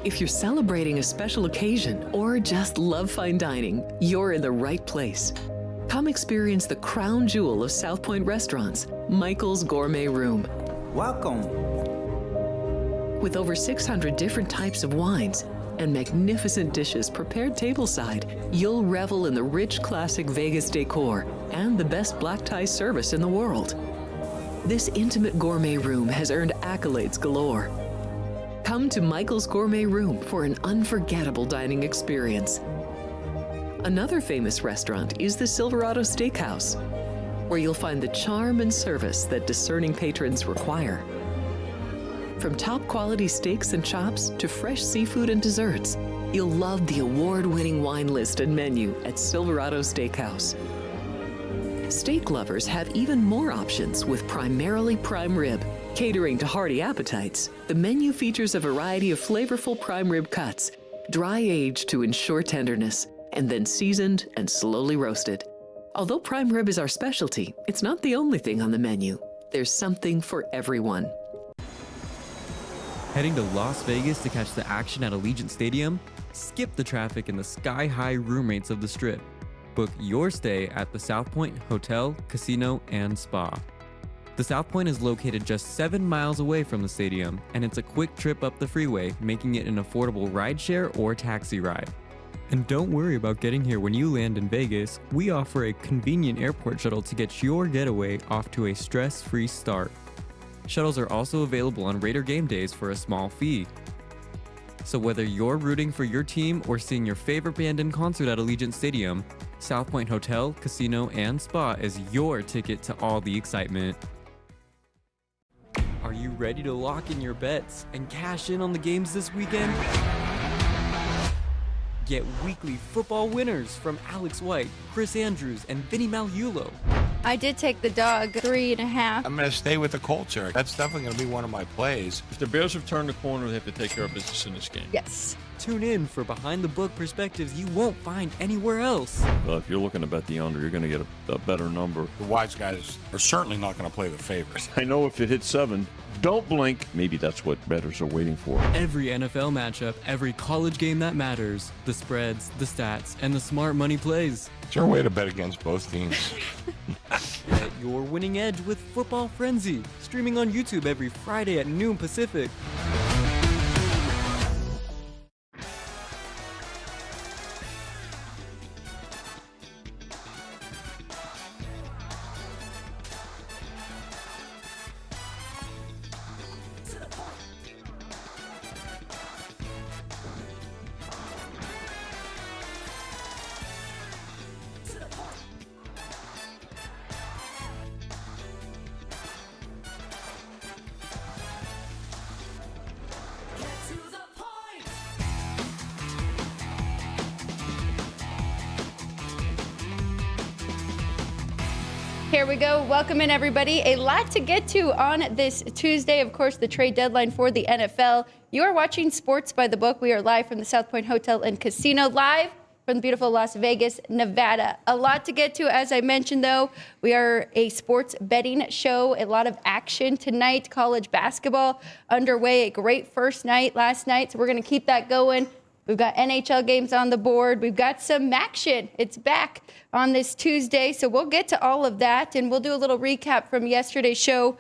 If you're celebrating a special occasion or just love fine dining, you're in the right place. Come experience the crown jewel of South Point restaurants, Michael's Gourmet Room. Welcome. With over 600 different types of wines and magnificent dishes prepared tableside, you'll revel in the rich classic Vegas decor and the best black tie service in the world. This intimate gourmet room has earned accolades galore. Come to Michael's Gourmet Room for an unforgettable dining experience. Another famous restaurant is the Silverado Steakhouse, where you'll find the charm and service that discerning patrons require. From top quality steaks and chops to fresh seafood and desserts, you'll love the award-winning wine list and menu at Silverado Steakhouse. Steak lovers have even more options with primarily prime rib. Catering to hearty appetites, the menu features a variety of flavorful prime rib cuts, dry aged to ensure tenderness, and then seasoned and slowly roasted. Although prime rib is our specialty, it's not the only thing on the menu. There's something for everyone. Heading to Las Vegas to catch the action at Allegiant Stadium? Skip the traffic and the sky-high room rates of the Strip. Book your stay at the South Point Hotel, Casino, and Spa. The South Point is located just 7 miles away from the stadium, and it's a quick trip up the freeway, making it an affordable rideshare or taxi ride. And don't worry about getting here when you land in Vegas. We offer a convenient airport shuttle to get your getaway off to a stress-free start. Shuttles are also available on Raider game days for a small fee. So whether you're rooting for your team or seeing your favorite band in concert at Allegiant Stadium, South Point Hotel, Casino, and Spa is your ticket to all the excitement. Are you ready to lock in your bets and cash in on the games this weekend? Get weekly football winners from Alex White, Chris Andrews, and Vinny Malulo. I did take the dog 3.5. I'm going to stay with the Colts here. That's definitely going to be one of my plays. If the Bears have turned the corner, they have to take care of business in this game. Yes. Tune in for behind-the-book perspectives you won't find anywhere else. Well, if you're looking to bet the under, you're going to get a better number. The wise guys are certainly not going to play the favorites. I know if it hits 7, don't blink. Maybe that's what bettors are waiting for. Every NFL matchup, every college game that matters, the spreads, the stats, and the smart money plays. Is there a way to bet against both teams? Get your winning edge with Football Frenzy, streaming on YouTube every Friday at noon Pacific. Here we go. Welcome in, everybody. A lot to get to on this Tuesday. Of course, the trade deadline for the NFL. You are watching Sports by the Book. We are live from the South Point Hotel and Casino, live from the beautiful Las Vegas, Nevada. A lot to get to, as I mentioned, though. We are a sports betting show. A lot of action tonight. College basketball underway. A great first night last night, so we're going to keep that going. We've got NHL games on the board. We've got some action. It's back on this Tuesday, so we'll get to all of that, and we'll do a little recap from yesterday's show.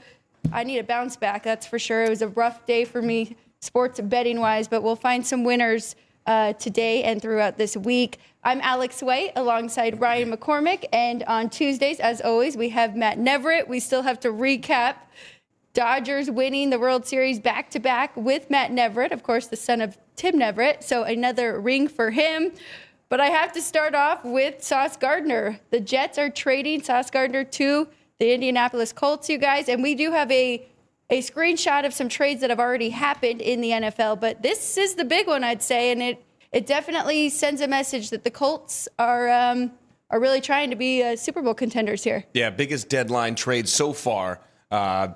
I need a bounce back, that's for sure. It was a rough day for me, sports betting-wise, but we'll find some winners today and throughout this week. I'm Alex White alongside Ryan McCormick, and on Tuesdays, as always, we have Matt Neverett. We still have to recap Dodgers winning the World Series back-to-back with Matt Neverett, of course, the son of Tim Neverett, so another ring for him. But I have to start off with Sauce Gardner. The Jets are trading Sauce Gardner to the Indianapolis Colts, you guys, and we do have a screenshot of some trades that have already happened in the NFL, but this is the big one, I'd say, and it definitely sends a message that the Colts are really trying to be Super Bowl contenders here. Yeah, biggest deadline trade so far.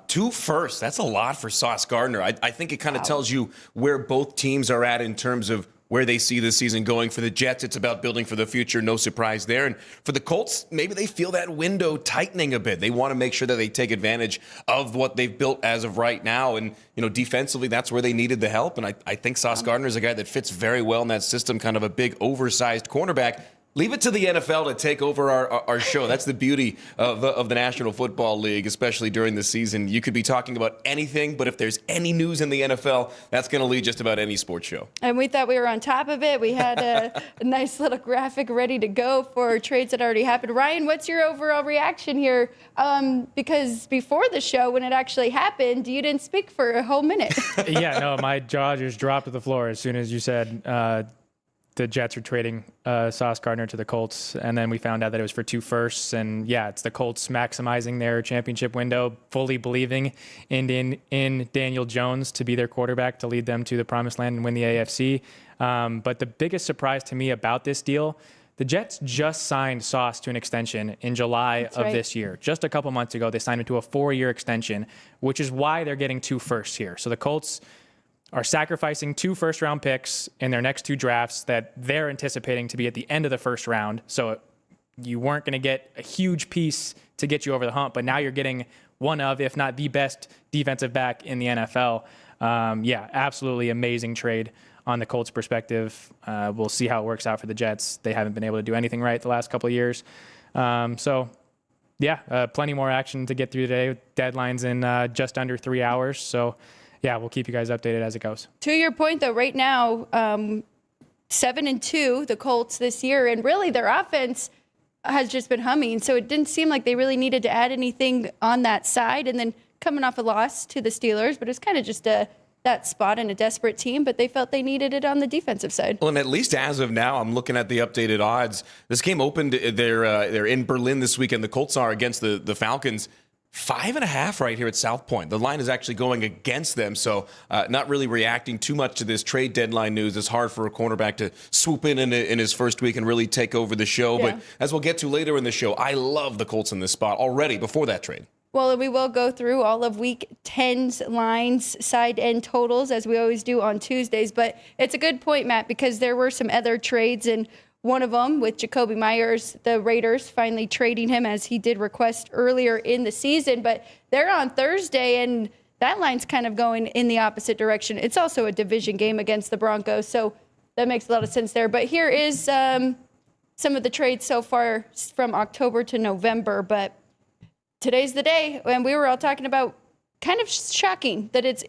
2 firsts. That's a lot for Sauce Gardner. I think it kind of tells you where both teams are at in terms of where they see the season going. For the Jets, it's about building for the future. No surprise there. And for the Colts, maybe they feel that window tightening a bit. They want to make sure that they take advantage of what they've built as of right now. And, defensively, that's where they needed the help. And I think Sauce Gardner is a guy that fits very well in that system, kind of a big, oversized cornerback. Leave it to the NFL to take over our show. That's the beauty of the National Football League, especially during the season. You could be talking about anything, but if there's any news in the NFL, that's going to lead just about any sports show. And we thought we were on top of it. We had a nice little graphic ready to go for trades that already happened. Ryan, what's your overall reaction here? Because before the show, when it actually happened, you didn't speak for a whole minute. Yeah, no, my jaw just dropped to the floor as soon as you said the Jets are trading Sauce Gardner to the Colts, and then we found out that it was for 2 firsts. And yeah, it's the Colts maximizing their championship window, fully believing in Daniel Jones to be their quarterback to lead them to the promised land and win the AFC. But the biggest surprise to me about this deal, the Jets just signed Sauce to an extension in July of this year. Just a couple months ago, they signed him to a 4-year extension, which is why they're getting 2 firsts here. So the Colts are sacrificing 2 first-round picks in their next 2 drafts that they're anticipating to be at the end of the first round. So you weren't going to get a huge piece to get you over the hump, but now you're getting one of, if not the best defensive back in the NFL. Yeah, absolutely amazing trade on the Colts' perspective. We'll see how it works out for the Jets. They haven't been able to do anything right the last couple of years. So, yeah, plenty more action to get through today. Deadline's in just under 3 hours. So, yeah, we'll keep you guys updated as it goes. To your point, though, right now, 7-2, the Colts this year, and really their offense has just been humming. So it didn't seem like they really needed to add anything on that side. And then coming off a loss to the Steelers, but it's kind of just that spot in a desperate team, but they felt they needed it on the defensive side. Well, and at least as of now, I'm looking at the updated odds. This game opened, they're in Berlin this weekend. The Colts are against the Falcons. 5.5 right here at South Point. The line is actually going against them, so not really reacting too much to this trade deadline news. It's hard for a cornerback to swoop in his first week and really take over the show. Yeah. But as we'll get to later in the show, I love the Colts in this spot already before that trade. Well, we will go through all of Week 10's lines, side and totals, as we always do on Tuesdays. But it's a good point, Matt, because there were some other trades, and one of them with Jacoby Myers, the Raiders finally trading him as he did request earlier in the season. But they're on Thursday, and that line's kind of going in the opposite direction. It's also a division game against the Broncos, so that makes a lot of sense there. But here is some of the trades so far from October to November. But today's the day, and we were all talking about kind of shocking that it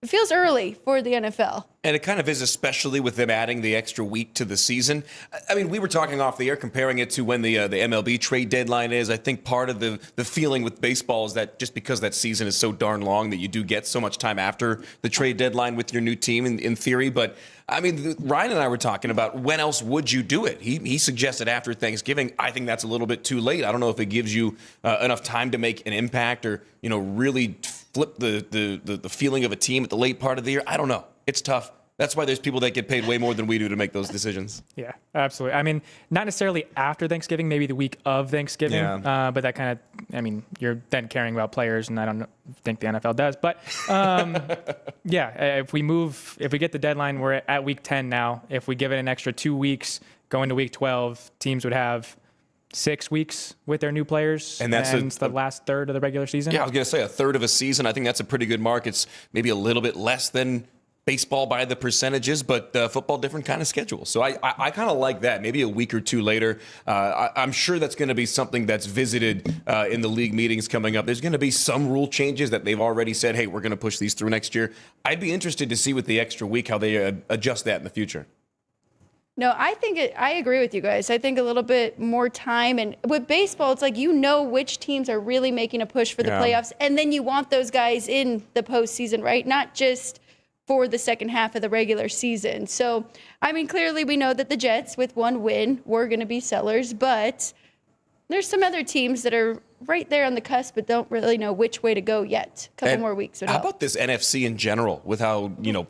feels early for the NFL. And it kind of is, especially with them adding the extra week to the season. I mean, we were talking off the air, comparing it to when the MLB trade deadline is. I think part of the feeling with baseball is that just because that season is so darn long that you do get so much time after the trade deadline with your new team in theory. But, I mean, Ryan and I were talking about when else would you do it? He suggested after Thanksgiving. I think that's a little bit too late. I don't know if it gives you enough time to make an impact or, really flip the feeling of a team at the late part of the year. I don't know. It's tough. That's why there's people that get paid way more than we do to make those decisions. Yeah, absolutely. I mean, not necessarily after Thanksgiving, maybe the week of Thanksgiving. Yeah. But that kind of, you're then caring about players, and I don't think the NFL does. But, yeah, if we get the deadline, we're at week 10 now. If we give it an extra 2 weeks, going to week 12, teams would have 6 weeks with their new players, and that's the last third of the regular season. Yeah, I was going to say a third of a season. I think that's a pretty good mark. It's maybe a little bit less than baseball by the percentages, but football, different kind of schedule. So I kind of like that. Maybe a week or two later. I'm sure that's going to be something that's visited in the league meetings coming up. There's going to be some rule changes that they've already said, hey, we're going to push these through next year. I'd be interested to see with the extra week how they adjust that in the future. No, I agree with you guys. I think a little bit more time. And with baseball, it's like which teams are really making a push for the playoffs. And then you want those guys in the postseason, right? Not just for the second half of the regular season. So, clearly we know that the Jets, with one win, were going to be sellers. But there's some other teams that are right there on the cusp, but don't really know which way to go yet. A couple And more weeks would how help. about this NFC in general, with how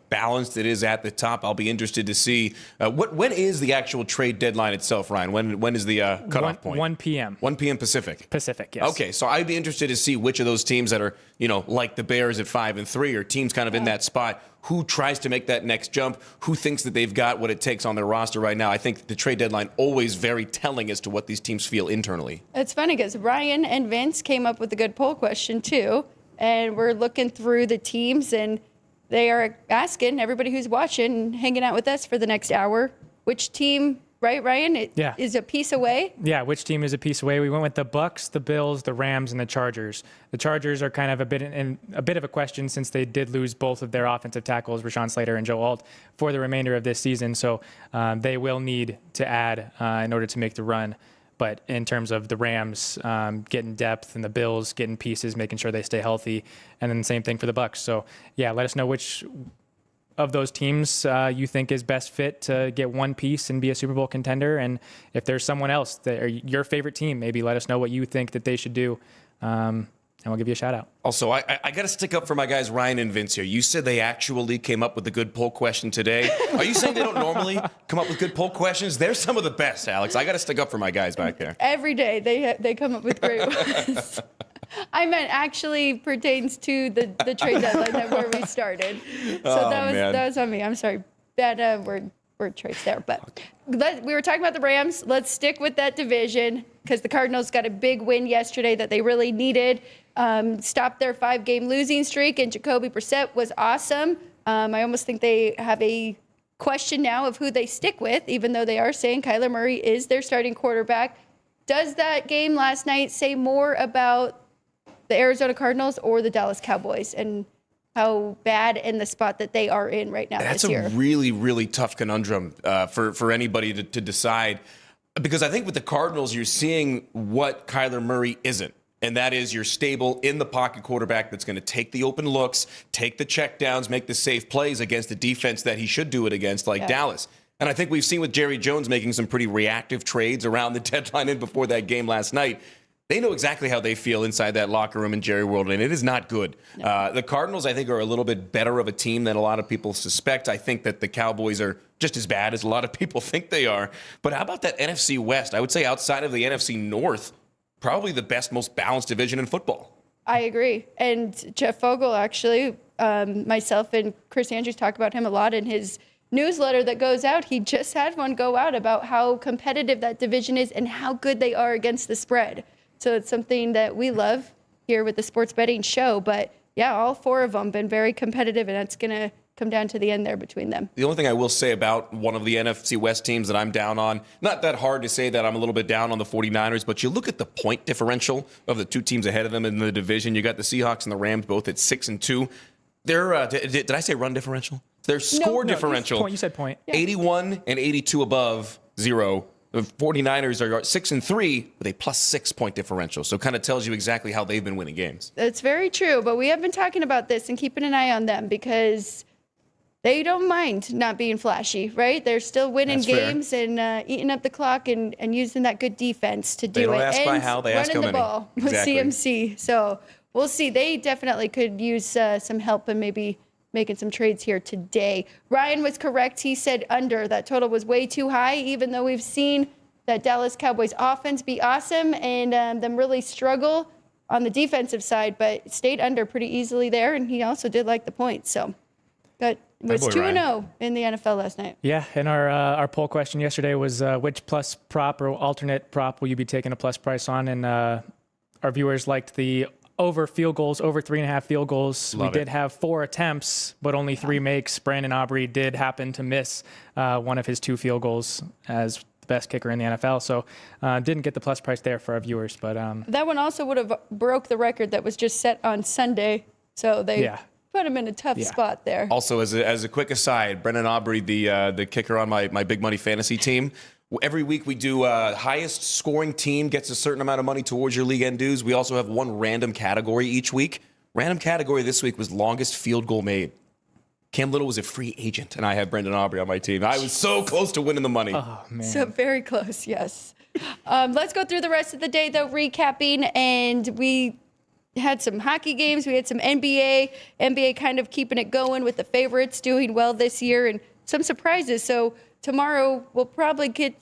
balanced it is at the top? I'll be interested to see when is the actual trade deadline itself, Ryan? When is the cutoff point? 1 p.m. 1 p.m. Pacific. Pacific, yes. Okay, so I'd be interested to see which of those teams that are, like the Bears at 5-3, or teams kind of in that spot, who tries to make that next jump, who thinks that they've got what it takes on their roster right now. I think the trade deadline always very telling as to what these teams feel internally. It's funny because Ryan and Vince came up with a good poll question too, and we're looking through the teams, and they are asking everybody who's watching and hanging out with us for the next hour, which team, right, Ryan, is a piece away? Yeah, which team is a piece away? We went with the Bucks, the Bills, the Rams, and the Chargers. The Chargers are kind of a bit of a question since they did lose both of their offensive tackles, Rashawn Slater and Joe Alt, for the remainder of this season. So they will need to add in order to make the run. But in terms of the Rams getting depth and the Bills getting pieces, making sure they stay healthy, and then the same thing for the Bucks. So yeah, let us know which of those teams you think is best fit to get one piece and be a Super Bowl contender. And if there's someone else that are your favorite team, maybe let us know what you think that they should do. And we'll give you a shout out. Also, I got to stick up for my guys Ryan and Vince here. You said they actually came up with a good poll question today. Are you saying they don't normally come up with good poll questions? They're some of the best, Alex. I got to stick up for my guys back there. Every day they come up with great ones. I meant actually pertains to the trade deadline that where we started. So that was on me. I'm sorry. Bad word choice there. But we were talking about the Rams. Let's stick with that division because the Cardinals got a big win yesterday that they really needed. Stopped their 5-game losing streak, and Jacoby Brissett was awesome. I almost think they have a question now of who they stick with, even though they are saying Kyler Murray is their starting quarterback. Does that game last night say more about the Arizona Cardinals or the Dallas Cowboys and how bad in the spot that they are in right now That's this year? a really, really tough conundrum for anybody to decide. Because I think with the Cardinals, you're seeing what Kyler Murray isn't. And that is your stable in the pocket quarterback that's going to take the open looks, take the checkdowns, make the safe plays against a defense that he should do it against, like Dallas. And I think we've seen with Jerry Jones making some pretty reactive trades around the deadline and before that game last night. They know exactly how they feel inside that locker room in Jerry World, and it is not good. No. The Cardinals, I think, are a little bit better of a team than a lot of people suspect. I think that the Cowboys are just as bad as a lot of people think they are. But how about that NFC West? I would say outside of the NFC North, probably the best, most balanced division in football. I agree. And Jeff Fogel, actually, myself and Chris Andrews talk about him a lot in his newsletter that goes out. He just had one go out about how competitive that division is and how good they are against the spread. So it's something that we love here with the sports betting show. But yeah, all four of them been very competitive, and that's going to come down to the end there between them. The only thing I will say about one of the NFC West teams that I'm down on, not that hard to say that I'm a little bit down on the 49ers, but you look at the point differential of the two teams ahead of them in the division. You got the Seahawks and the Rams both at 6-2. Their did I say run differential? Their score differential. You said point. 81 and 82 above 0. The 49ers are 6-3 with a +6 point differential. So it kind of tells you exactly how they've been winning games. That's very true. But we have been talking about this and keeping an eye on them because they don't mind not being flashy, right? They're still winning games and eating up the clock and using that good defense to do it. They don't ask by how, they ask how many. Running the ball with CMC. So we'll see. They definitely could use some help and maybe making some trades here today. Ryan was correct. He said under. That total was way too high, even though we've seen that Dallas Cowboys offense be awesome and them really struggle on the defensive side, but stayed under pretty easily there. And he also did like the points. So, but it was 2-0 in the NFL last night. Yeah, and our poll question yesterday was which plus prop or alternate prop will you be taking a plus price on? And our viewers liked the over field goals, over 3.5 field goals. We did have 4 attempts, but only 3 makes. Brandon Aubrey did happen to miss one of his 2 field goals as the best kicker in the NFL. So didn't get the plus price there for our viewers. But that one also would have broke the record that was just set on Sunday. So they put him in a tough spot there. Also, as a quick aside, Brandon Aubrey, the kicker on my big money fantasy team, every week we do highest scoring team gets a certain amount of money towards your league end dues. We also have one random category each week. Random category this week was longest field goal made. Cam Little was a free agent, and I have Brendan Aubrey on my team. I was so close to winning the money. Oh, man. So very close, yes. Let's go through the rest of the day, though, recapping. And we had some hockey games. We had some NBA. NBA kind of keeping it going with the favorites doing well this year and some surprises. So tomorrow we'll probably keep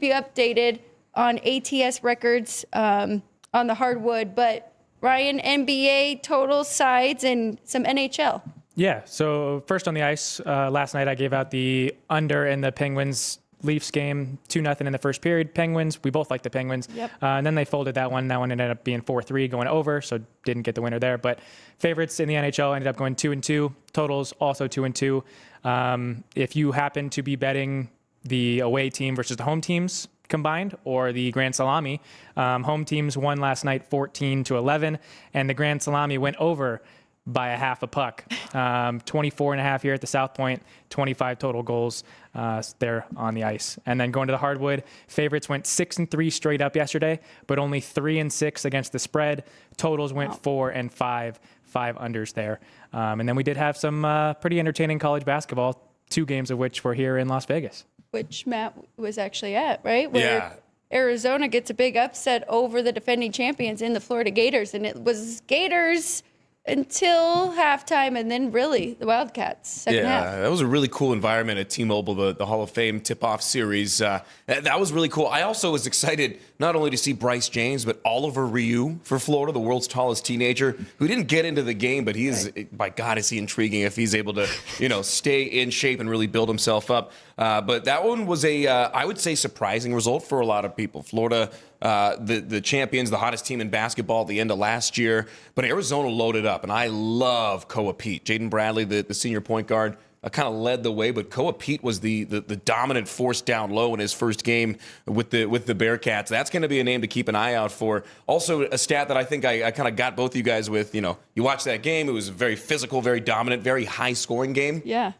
you updated on ATS records on the hardwood. But Ryan, NBA total sides and some NHL. Yeah, so first on the ice, last night I gave out the under in the Penguins Leafs game, 2-0 in the first period. Penguins, we both like the Penguins. Yep. And then they folded that one. That one ended up being 4-3 going over, so didn't get the winner there. But favorites in the NHL ended up going 2-2. Totals also 2-2. If you happen to be betting the away team versus the home teams combined or the Grand Salami, home teams won last night 14-11, and the Grand Salami went over by a half a puck. 24.5 here at the South Point, 25 total goals there on the ice. And then going to the hardwood, favorites went 6-3 straight up yesterday, but only 3-6 against the spread. Totals went 4-5, 5 unders there. And then we did have some pretty entertaining college basketball, 2 games of which were here in Las Vegas. Which Matt was actually at, right? Where Yeah. Arizona gets a big upset over the defending champions in the Florida Gators. And it was Gators until halftime, and then really the Wildcats second half. That was a really cool environment at T-Mobile, the Hall of Fame tip-off series. That was really cool. I also was excited not only to see Bryce James, but Oliver Ryu for Florida, the world's tallest teenager, who didn't get into the game, but he is, by God, is he intriguing if he's able to, stay in shape and really build himself up. But that one was I would say, surprising result for a lot of people. Florida, the champions, the hottest team in basketball at the end of last year, but Arizona loaded up, and I love Koa Pete. Jaden Bradley, the senior point guard, kind of led the way, but Koa Pete was the dominant force down low in his first game with the Bearcats. That's going to be a name to keep an eye out for. Also, a stat that I think I kind of got both of you guys with. You watched that game. It was a very physical, very dominant, very high-scoring game. Yeah.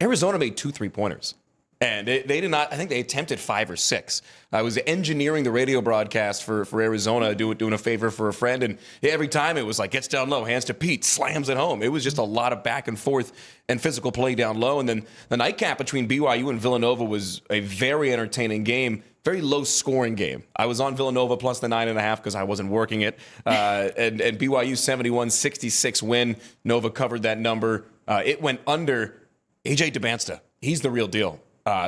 Arizona made 2 3-pointers. And they did not, I think they attempted 5 or 6. I was engineering the radio broadcast for Arizona, doing a favor for a friend. And every time it was like, gets down low, hands to Pete, slams it home. It was just a lot of back and forth and physical play down low. And then the nightcap between BYU and Villanova was a very entertaining game, very low scoring game. I was on Villanova plus the 9.5 because I wasn't working it. And BYU 71-66 win. Nova covered that number. It went under. AJ DeBansta, he's the real deal.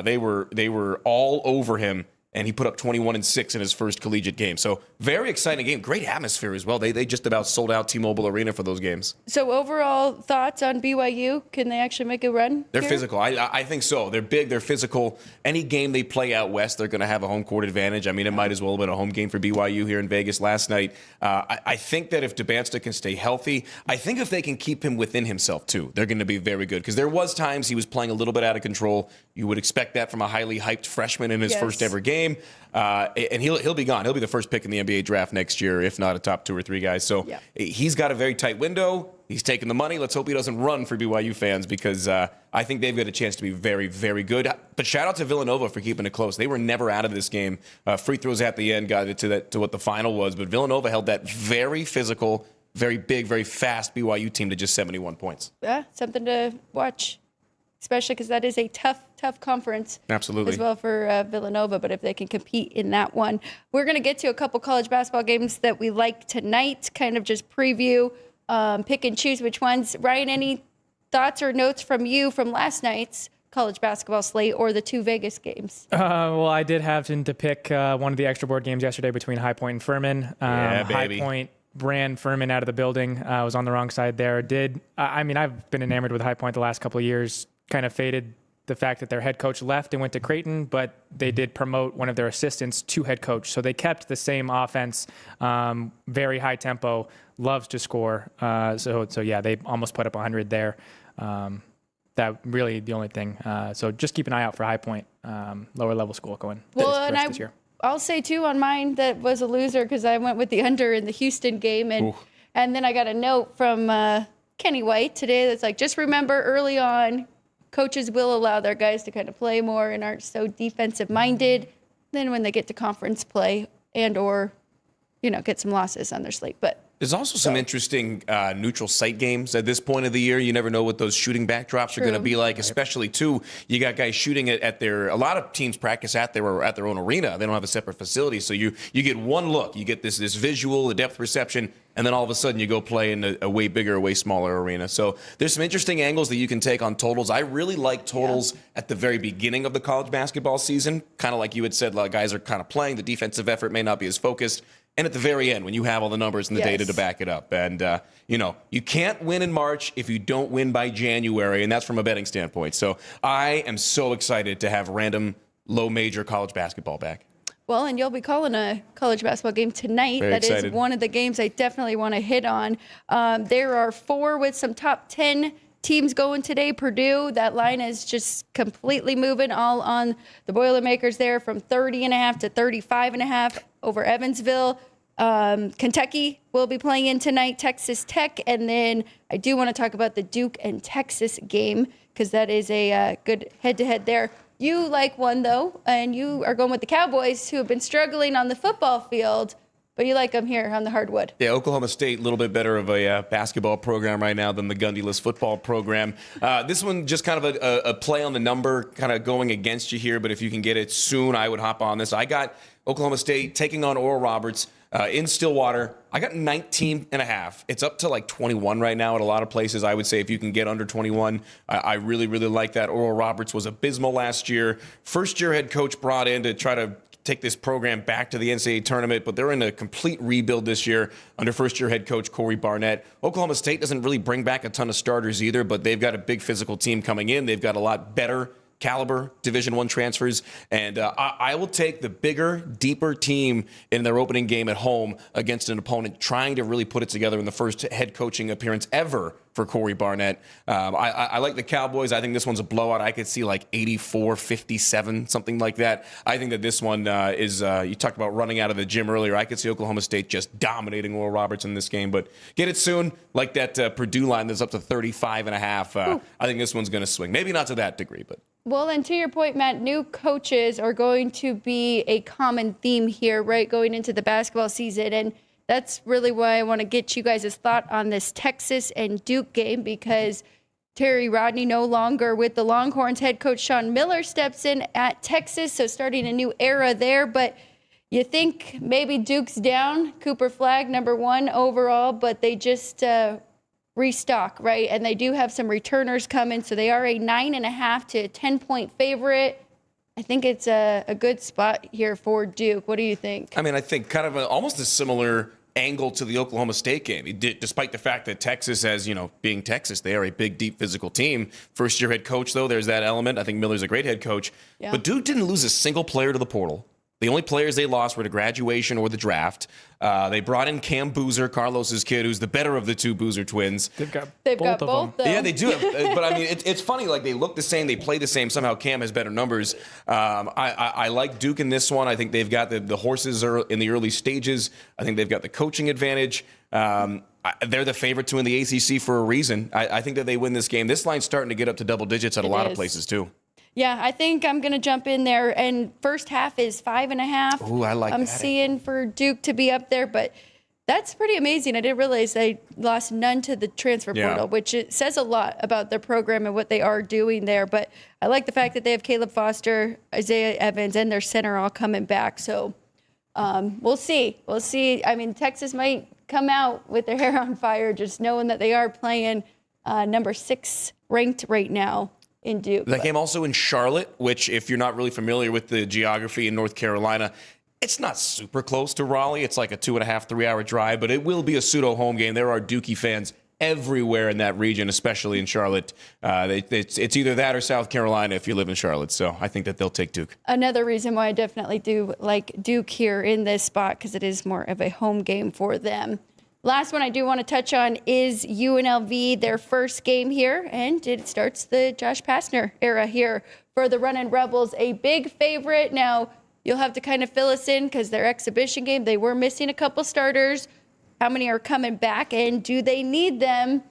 They were all over him, and he put up 21-6 in his first collegiate game. So very exciting game. Great atmosphere as well. They just about sold out T-Mobile Arena for those games. So overall thoughts on BYU? Can they actually make a run? They're here? physical. I think so. They're big. They're physical. Any game they play out west, they're going to have a home court advantage. I mean, it might as well have been a home game for BYU here in Vegas last night. I think that if DeBansta can stay healthy, I think if they can keep him within himself too, they're going to be very good. Because there was times he was playing a little bit out of control. You would expect that from a highly hyped freshman in his first ever game. And he'll be gone. He'll be the first pick in the NBA draft next year, if not a top 2 or 3 guy. So he's got a very tight window. He's taking the money. Let's hope he doesn't run for BYU fans because I think they've got a chance to be very, very good. But shout out to Villanova for keeping it close. They were never out of this game. Free throws at the end got it to what the final was. But Villanova held that very physical, very big, very fast BYU team to just 71 points. Yeah, something to watch, especially because that is a tough conference. Absolutely. As well for Villanova, but if they can compete in that one. We're going to get to a couple college basketball games that we like tonight, kind of just preview, pick and choose which ones. Ryan, any thoughts or notes from you from last night's college basketball slate or the 2 Vegas games? Well, I did have to pick one of the extra board games yesterday between High Point and Furman. Yeah, baby. High Point ran Furman out of the building. I was on the wrong side there. I've been enamored with High Point the last couple of years, kind of faded the fact that their head coach left and went to Creighton, but they did promote one of their assistants to head coach. So they kept the same offense, very high tempo, loves to score. So yeah, they almost put up 100 there. That really the only thing. So just keep an eye out for High Point, lower level school going this year. I'll say too on mine that was a loser because I went with the under in the Houston game, and then I got a note from Kenny White today that's like, just remember early on, coaches will allow their guys to kind of play more and aren't so defensive minded. Then when they get to conference play and or get some losses on their slate, but There's also some interesting neutral site games at this point of the year. You never know what those shooting backdrops are going to be like, especially, too, you got guys shooting at their – a lot of teams practice at their own arena. They don't have a separate facility. So you get one look. You get this visual, the depth perception, and then all of a sudden you go play in a way bigger, way smaller arena. So there's some interesting angles that you can take on totals. I really like totals at the very beginning of the college basketball season, kind of like you had said, like guys are kind of playing. The defensive effort may not be as focused. And at the very end, when you have all the numbers and the data to back it up. And, you can't win in March if you don't win by January, and that's from a betting standpoint. So I am so excited to have random low-major college basketball back. Well, and you'll be calling a college basketball game tonight. Very that excited. Is one of the games I definitely want to hit on. There are 4 with some top 10 teams going today. Purdue, that line is just completely moving, all on the Boilermakers there, from 30.5 to 35.5 over Evansville. Kentucky will be playing in tonight, Texas Tech. And then I do want to talk about the Duke and Texas game, because that is a good head-to-head there. You like one, though, and you are going with the Cowboys, who have been struggling on the football field, but you like them here on the hardwood. Yeah, Oklahoma State, a little bit better of a basketball program right now than the Gundy-less football program. This one just kind of a play on the number, kind of going against you here, but if you can get it soon, I would hop on this. I got Oklahoma State taking on Oral Roberts in Stillwater. I got 19.5. It's up to like 21 right now at a lot of places. I would say if you can get under 21, I really, really like that. Oral Roberts was abysmal last year. First-year head coach brought in to try to take this program back to the NCAA tournament, but they're in a complete rebuild this year under first-year head coach Corey Barnett. Oklahoma State doesn't really bring back a ton of starters either, but they've got a big physical team coming in. They've got a lot better caliber Division I transfers, and I will take the bigger, deeper team in their opening game at home against an opponent trying to really put it together in the first head coaching appearance ever for Corey Barnett. I like the Cowboys. I think this one's a blowout. I could see like 84-57, something like that. I think that this one is, you talked about running out of the gym earlier. I could see Oklahoma State just dominating Oral Roberts in this game, but get it soon. Like that Purdue line that's up to 35.5. I think this one's going to swing. Maybe not to that degree, but. Well, and to your point, Matt, new coaches are going to be a common theme here, right, going into the basketball season. And that's really why I want to get you guys' thought on this Texas and Duke game, because Terry Rodney no longer with the Longhorns. Head coach Sean Miller steps in at Texas, so starting a new era there. But you think maybe Duke's down, Cooper Flagg, #1 overall, but they just restock, right? And they do have some returners coming, so they are a 9.5 to 10-point favorite. I think it's a good spot here for Duke. What do you think? I mean, I think kind of almost a similar angle to the Oklahoma State game. Despite the fact that Texas, as being Texas, they are a big, deep, physical team. First-year head coach, though, there's that element. I think Miller's a great head coach. Yeah. But Duke didn't lose a single player to the portal. The only players they lost were to graduation or the draft. They brought in Cam Boozer, Carlos's kid, who's the better of the two Boozer twins. They've got both of them. Yeah, they do. But, I mean, it's funny. Like, they look the same. They play the same. Somehow Cam has better numbers. I like Duke in this one. I think they've got the horses are in the early stages. I think they've got the coaching advantage. They're the favorite to win the ACC for a reason. I think that they win this game. This line's starting to get up to double digits at a lot of places, too. Yeah, I think I'm going to jump in there. And first half is 5.5. Ooh, I like that. I'm seeing for Duke to be up there, but that's pretty amazing. I didn't realize they lost none to the transfer portal, which it says a lot about their program and what they are doing there. But I like the fact that they have Caleb Foster, Isaiah Evans, and their center all coming back. So we'll see. We'll see. I mean, Texas might come out with their hair on fire just knowing that they are playing number 6 ranked right now in Duke. That game also in Charlotte, which if you're not really familiar with the geography in North Carolina, it's not super close to Raleigh. It's like a 2.5, 3-hour drive, but it will be a pseudo home game. There are Dookie fans everywhere in that region, especially in Charlotte. It's either that or South Carolina if you live in Charlotte. So I think that they'll take Duke. Another reason why I definitely do like Duke here in this spot, because it is more of a home game for them. Last one I do want to touch on is UNLV, their first game here, and it starts the Josh Pastner era here for the Runnin' Rebels, a big favorite. Now, you'll have to kind of fill us in because their exhibition game, they were missing a couple starters. How many are coming back, and do they need them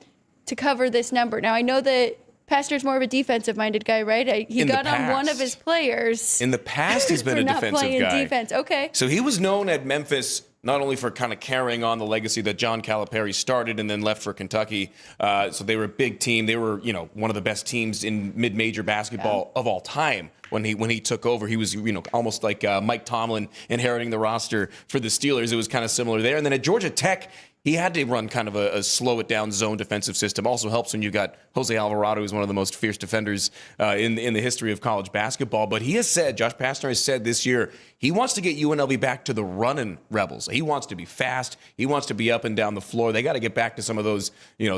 to cover this number? Now, I know that Pastor's more of a defensive-minded guy, right? He In the got on one of past. his players. In the past, he's been for a not defensive playing guy. defense. Okay. So he was known at Memphis not only for kind of carrying on the legacy that John Calipari started and then left for Kentucky. So they were a big team. They were, one of the best teams in mid-major basketball of all time. When he took over, he was, almost like Mike Tomlin inheriting the roster for the Steelers. It was kind of similar there. And then at Georgia Tech, he had to run kind of a slow it down zone defensive system. Also helps when you got Jose Alvarado, who's one of the most fierce defenders in the history of college basketball. But he has said, Josh Pastner has said this year, he wants to get UNLV back to the running Rebels. He wants to be fast. He wants to be up and down the floor. They got to get back to some of those,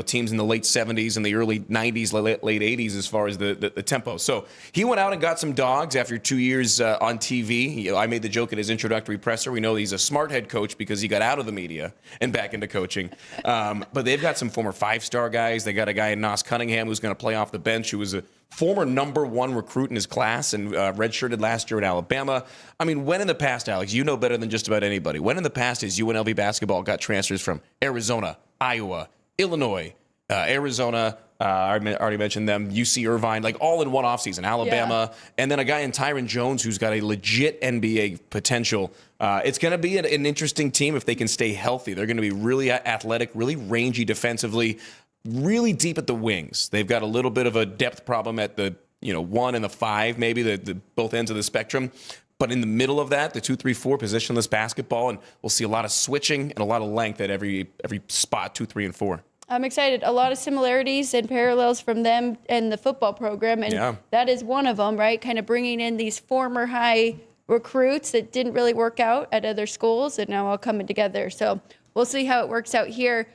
teams in the late 70s and the early 90s, late 80s as far as the tempo. So he went out and got some dogs after 2 years on TV. I made the joke at his introductory presser. We know he's a smart head coach because he got out of the media and back into coaching. But they've got some former five-star guys. They got a guy in Nos Cunningham who's going to play off the bench, who was a former number one recruit in his class and redshirted last year at Alabama. I mean, when in the past, Alex, you know better than just about anybody, when in the past has UNLV basketball got transfers from Arizona, Iowa, Illinois, Arizona, I already mentioned them, UC Irvine, like all in one offseason, Alabama, and then a guy in Tyron Jones who's got a legit NBA potential. It's going to be an interesting team if they can stay healthy. They're going to be really athletic, really rangy defensively, really deep at the wings. They've got a little bit of a depth problem at the 1 and the 5, maybe the both ends of the spectrum. But in the middle of that, the 2-3-4 positionless basketball, and we'll see a lot of switching and a lot of length at every spot, 2, 3, and 4. I'm excited. A lot of similarities and parallels from them and the football program, and that is one of them, right? Kind of bringing in these former high recruits that didn't really work out at other schools, and now all coming together. So we'll see how it works out here.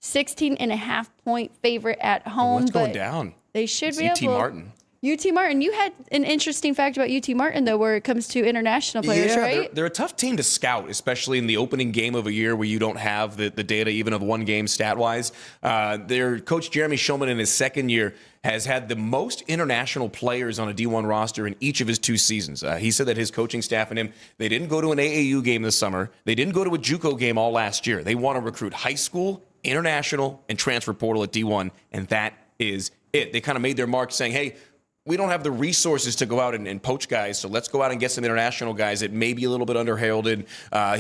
16.5-point favorite at home. What's going down? They should it's be UT able. Martin. UT Martin. You had an interesting fact about UT Martin, though, where it comes to international players, right? They're a tough team to scout, especially in the opening game of a year where you don't have the data even of one game stat-wise. Their coach, Jeremy Shulman, in his second year, has had the most international players on a D1 roster in each of his 2 seasons. He said that his coaching staff and him, they didn't go to an AAU game this summer. They didn't go to a JUCO game all last year. They want to recruit high school, international, and transfer portal at D1, and that is it. They kind of made their mark saying, hey, we don't have the resources to go out and poach guys, so let's go out and get some international guys that may be a little bit underheralded.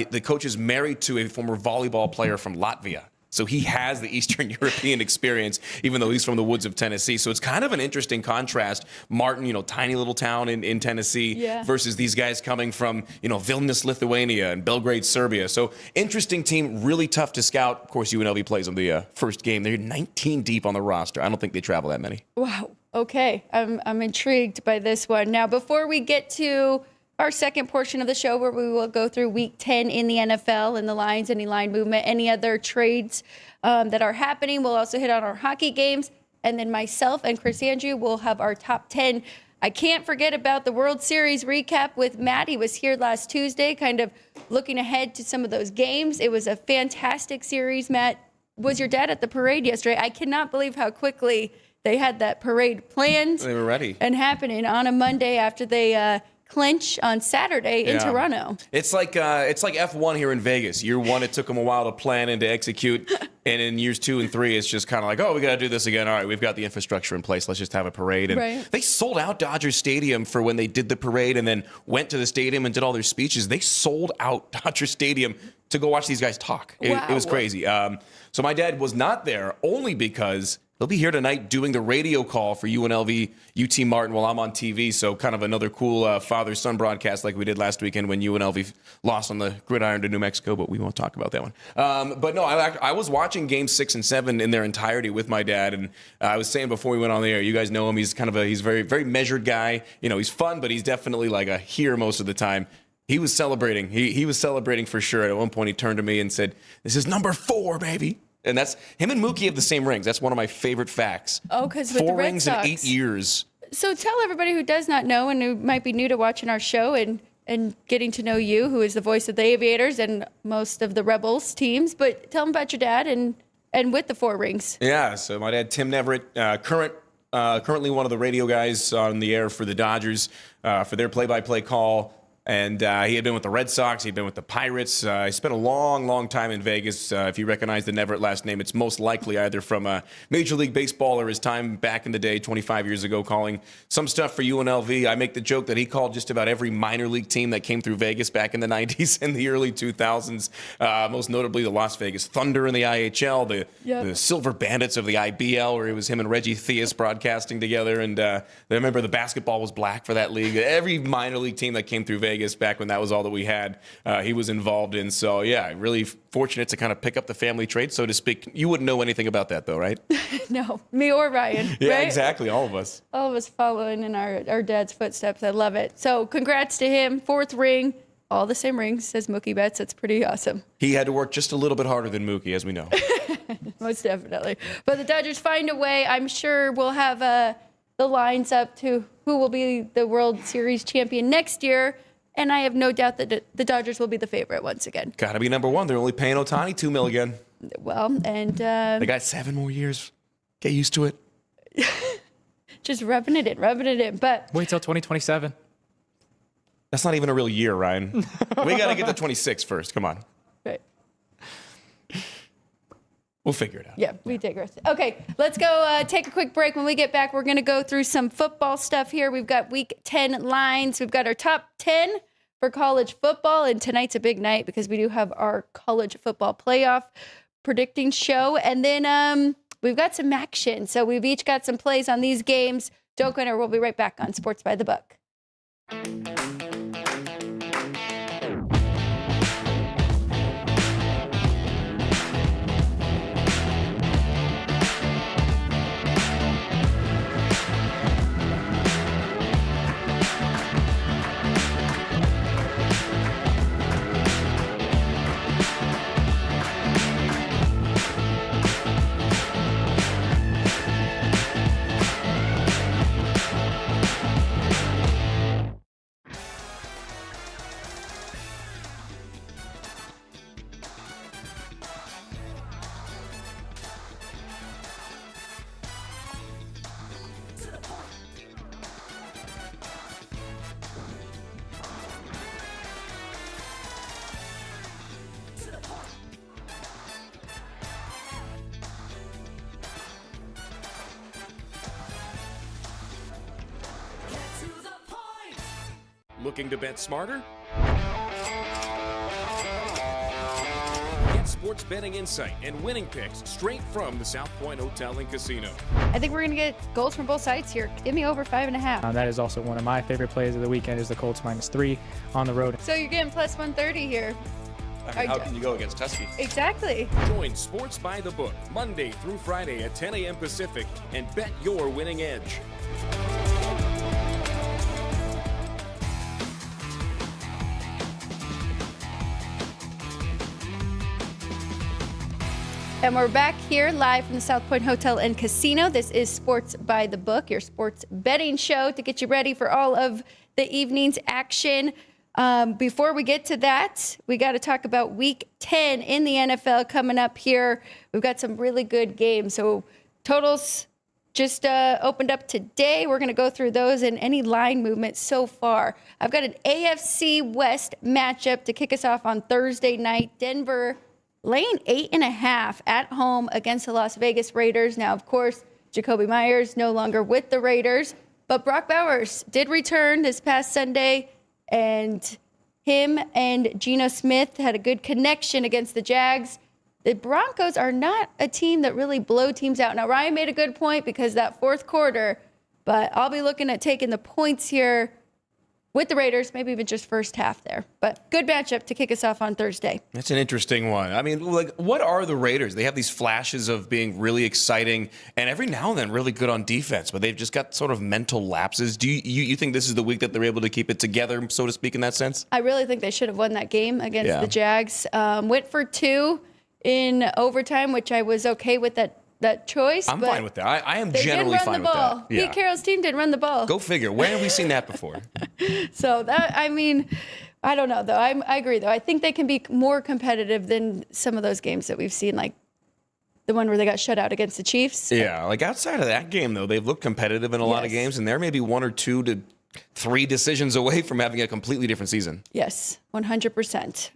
The coach is married to a former volleyball player from Latvia, so he has the Eastern European experience, even though he's from the woods of Tennessee. So it's kind of an interesting contrast. Martin, tiny little town in Tennessee, versus these guys coming from, Vilnius, Lithuania, and Belgrade, Serbia. So interesting team, really tough to scout. Of course, UNLV plays on the first game. They're 19 deep on the roster. I don't think they travel that many. Wow. Okay. I'm intrigued by this one. Now, before we get to our second portion of the show, where we will go through week 10 in the NFL and the lines, any line movement, any other trades that are happening. We'll also hit on our hockey games. And then myself and Chris Andrew will have our top 10. I can't forget about the World Series recap with Matt. He was here last Tuesday, kind of looking ahead to some of those games. It was a fantastic series. Matt, was your dad at the parade yesterday? I cannot believe how quickly they had that parade planned. They were ready. And happening on a Monday after they clinch on Saturday in Toronto. It's like F1 here in Vegas. Year 1, it took them a while to plan and to execute. And in years 2 and 3, it's just kind of like, oh, we got to do this again. All right, we've got the infrastructure in place. Let's just have a parade. And they sold out Dodger Stadium for when they did the parade and then went to the stadium and did all their speeches. They sold out Dodger Stadium to go watch these guys talk. It was crazy. So my dad was not there only because he'll be here tonight doing the radio call for UNLV UT Martin while I'm on TV. So kind of another cool father-son broadcast like we did last weekend when UNLV lost on the gridiron to New Mexico, but we won't talk about that one. But no, I was watching games 6 and 7 in their entirety with my dad. And I was saying before we went on the air, you guys know him. He's he's a very, very measured guy. He's fun, but he's definitely like a here most of the time. He was celebrating. He was celebrating for sure. At one point, he turned to me and said, "This is number 4, baby." And that's him and Mookie have the same rings. That's one of my favorite facts. Oh, because with the 4 Red rings Sox. in 8 years. So tell everybody who does not know and who might be new to watching our show and getting to know you, who is the voice of the Aviators and most of the Rebels teams, but tell them about your dad and with the 4 rings. Yeah, so my dad, Tim Neverett, currently one of the radio guys on the air for the Dodgers, for their play-by-play call. And he had been with the Red Sox. He'd been with the Pirates. He spent a long, long time in Vegas. If you recognize the Neverett last name, it's most likely either from Major League Baseball or his time back in the day, 25 years ago, calling some stuff for UNLV. I make the joke that he called just about every minor league team that came through Vegas back in the 90s and the early 2000s, most notably the Las Vegas Thunder in the IHL, the Silver Bandits of the IBL, where it was him and Reggie Theus broadcasting together. And I remember the basketball was black for that league. Every minor league team that came through Vegas back when that was all that we had, he was involved in. So, yeah, really fortunate to kind of pick up the family trade, so to speak. You wouldn't know anything about that, though, right? No, me or Ryan. Yeah, right? exactly. All of us. All of us following in our dad's footsteps. I love it. So congrats to him. 4th ring. All the same rings as Mookie Betts. That's pretty awesome. He had to work just a little bit harder than Mookie, as we know. Most definitely. But the Dodgers find a way. I'm sure we'll have the lines up to who will be the World Series champion next year. And I have no doubt that the Dodgers will be the favorite once again. Got to be number one. They're only paying Ohtani $2 million again. Well, and they got 7 more years. Get used to it. just rubbing it in. But Wait till 2027. That's not even a real year, Ryan. We got to get to 26 first. Come on. right. We'll figure it out. Yeah, we digress. Okay, let's go take a quick break. When we get back, we're going to go through some football stuff here. We've got Week 10 lines. We've got our top 10 for college football, and tonight's a big night because we do have our college football playoff predicting show. And then we've got some action. So we've each got some plays on these games. Don't go anywhere. We'll be right back on Sports by the Book. Looking to bet smarter? Get sports betting insight and winning picks straight from the South Point Hotel and Casino. I think we're going to get goals from both sides here. Give me over 5.5. That is also one of my favorite plays of the weekend is the Colts -3 on the road. So you're getting plus 130 here. I mean, how can you go against Tusky? Exactly. Join Sports by the Book Monday through Friday at 10 a.m. Pacific and bet your winning edge. And we're back here live from the South Point Hotel and Casino. This is Sports by the Book, your sports betting show to get you ready for all of the evening's action. Before we get to that, we got to talk about Week 10 in the NFL coming up here. We've got some really good games. So totals just opened up today. We're going to go through those and any line movement so far. I've got an AFC West matchup to kick us off on Thursday night. Denver laying 8.5 at home against the Las Vegas Raiders. Now, of course, Jacoby Myers no longer with the Raiders, but Brock Bowers did return this past Sunday, and him and Geno Smith had a good connection against the Jags. The Broncos are not a team that really blow teams out. Now, Ryan made a good point because that fourth quarter, but I'll be looking at taking the points here with the Raiders, maybe even just first half there. But good matchup to kick us off on Thursday. That's an interesting one. I mean, like, what are the Raiders? They have these flashes of being really exciting and every now and then really good on defense, but they've just got sort of mental lapses. Do you think this is the week that they're able to keep it together, so to speak, in that sense? I really think they should have won that game against the Jags. Went for 2 in overtime, which I was okay with that choice. I'm fine with that. I am generally fine with that. Yeah. Pete Carroll's team didn't run the ball. Go figure. Where have we seen that before? So that, I mean, I don't know though. I agree though. I think they can be more competitive than some of those games that we've seen, like the one where they got shut out against the Chiefs. Yeah, like outside of that game though, they've looked competitive in a lot of games, and there may be 1 or 2 to 3 decisions away from having a completely different season. Yes, 100%.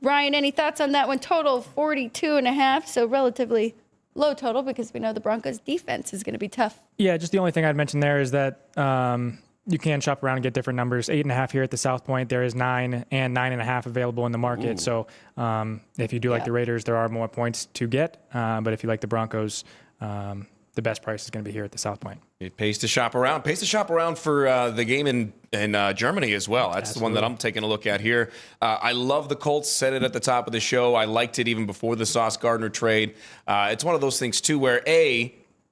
Ryan, any thoughts on that one? Total 42.5, so relatively low total because we know the Broncos defense is going to be tough. Yeah, just the only thing I'd mention there is that you can shop around and get different numbers. 8.5 here at the South Point. There is 9 and 9.5 available in the market. Ooh. So if you do like the Raiders, there are more points to get. But if you like the Broncos, the best price is going to be here at the South Point. It pays to shop around. Pays to shop around for the game in Germany as well. That's the one that I'm taking a look at here. I love the Colts. Said it at the top of the show. I liked it even before the Sauce Gardner trade. It's one of those things, too, where,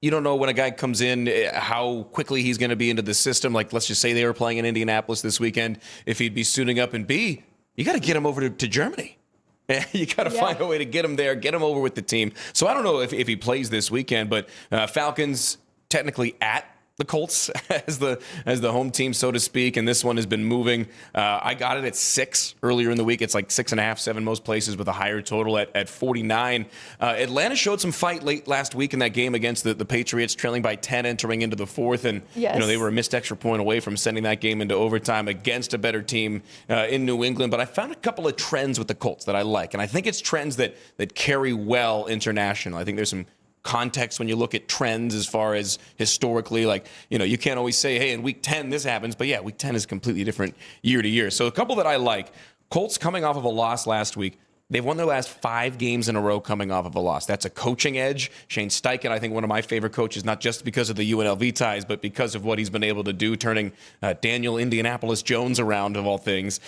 you don't know when a guy comes in how quickly he's going to be into the system. Like, let's just say they were playing in Indianapolis this weekend, if he'd be suiting up. And B, you got to get him over to Germany. You got to find a way to get him there, get him over with the team. So I don't know if he plays this weekend, but Falcons technically at the Colts as the home team, so to speak, and this one has been moving. I got it at 6 earlier in the week. It's like 6.5, 7 most places with a higher total at 49. Atlanta showed some fight late last week in that game against the Patriots, trailing by 10 entering into the fourth, and they were a missed extra point away from sending that game into overtime against a better team in New England. But I found a couple of trends with the Colts that I like, and I think it's trends that carry well international. I think there's some context when you look at trends as far as historically, like, you can't always say, hey, in week 10 this happens, but yeah, week 10 is completely different year to year. So a couple that I like: Colts coming off of a loss last week. They've won their last 5 games in a row coming off of a loss. That's a coaching edge. Shane Steichen, I think one of my favorite coaches, not just because of the UNLV ties, but because of what he's been able to do, turning Daniel Indianapolis Jones around, of all things.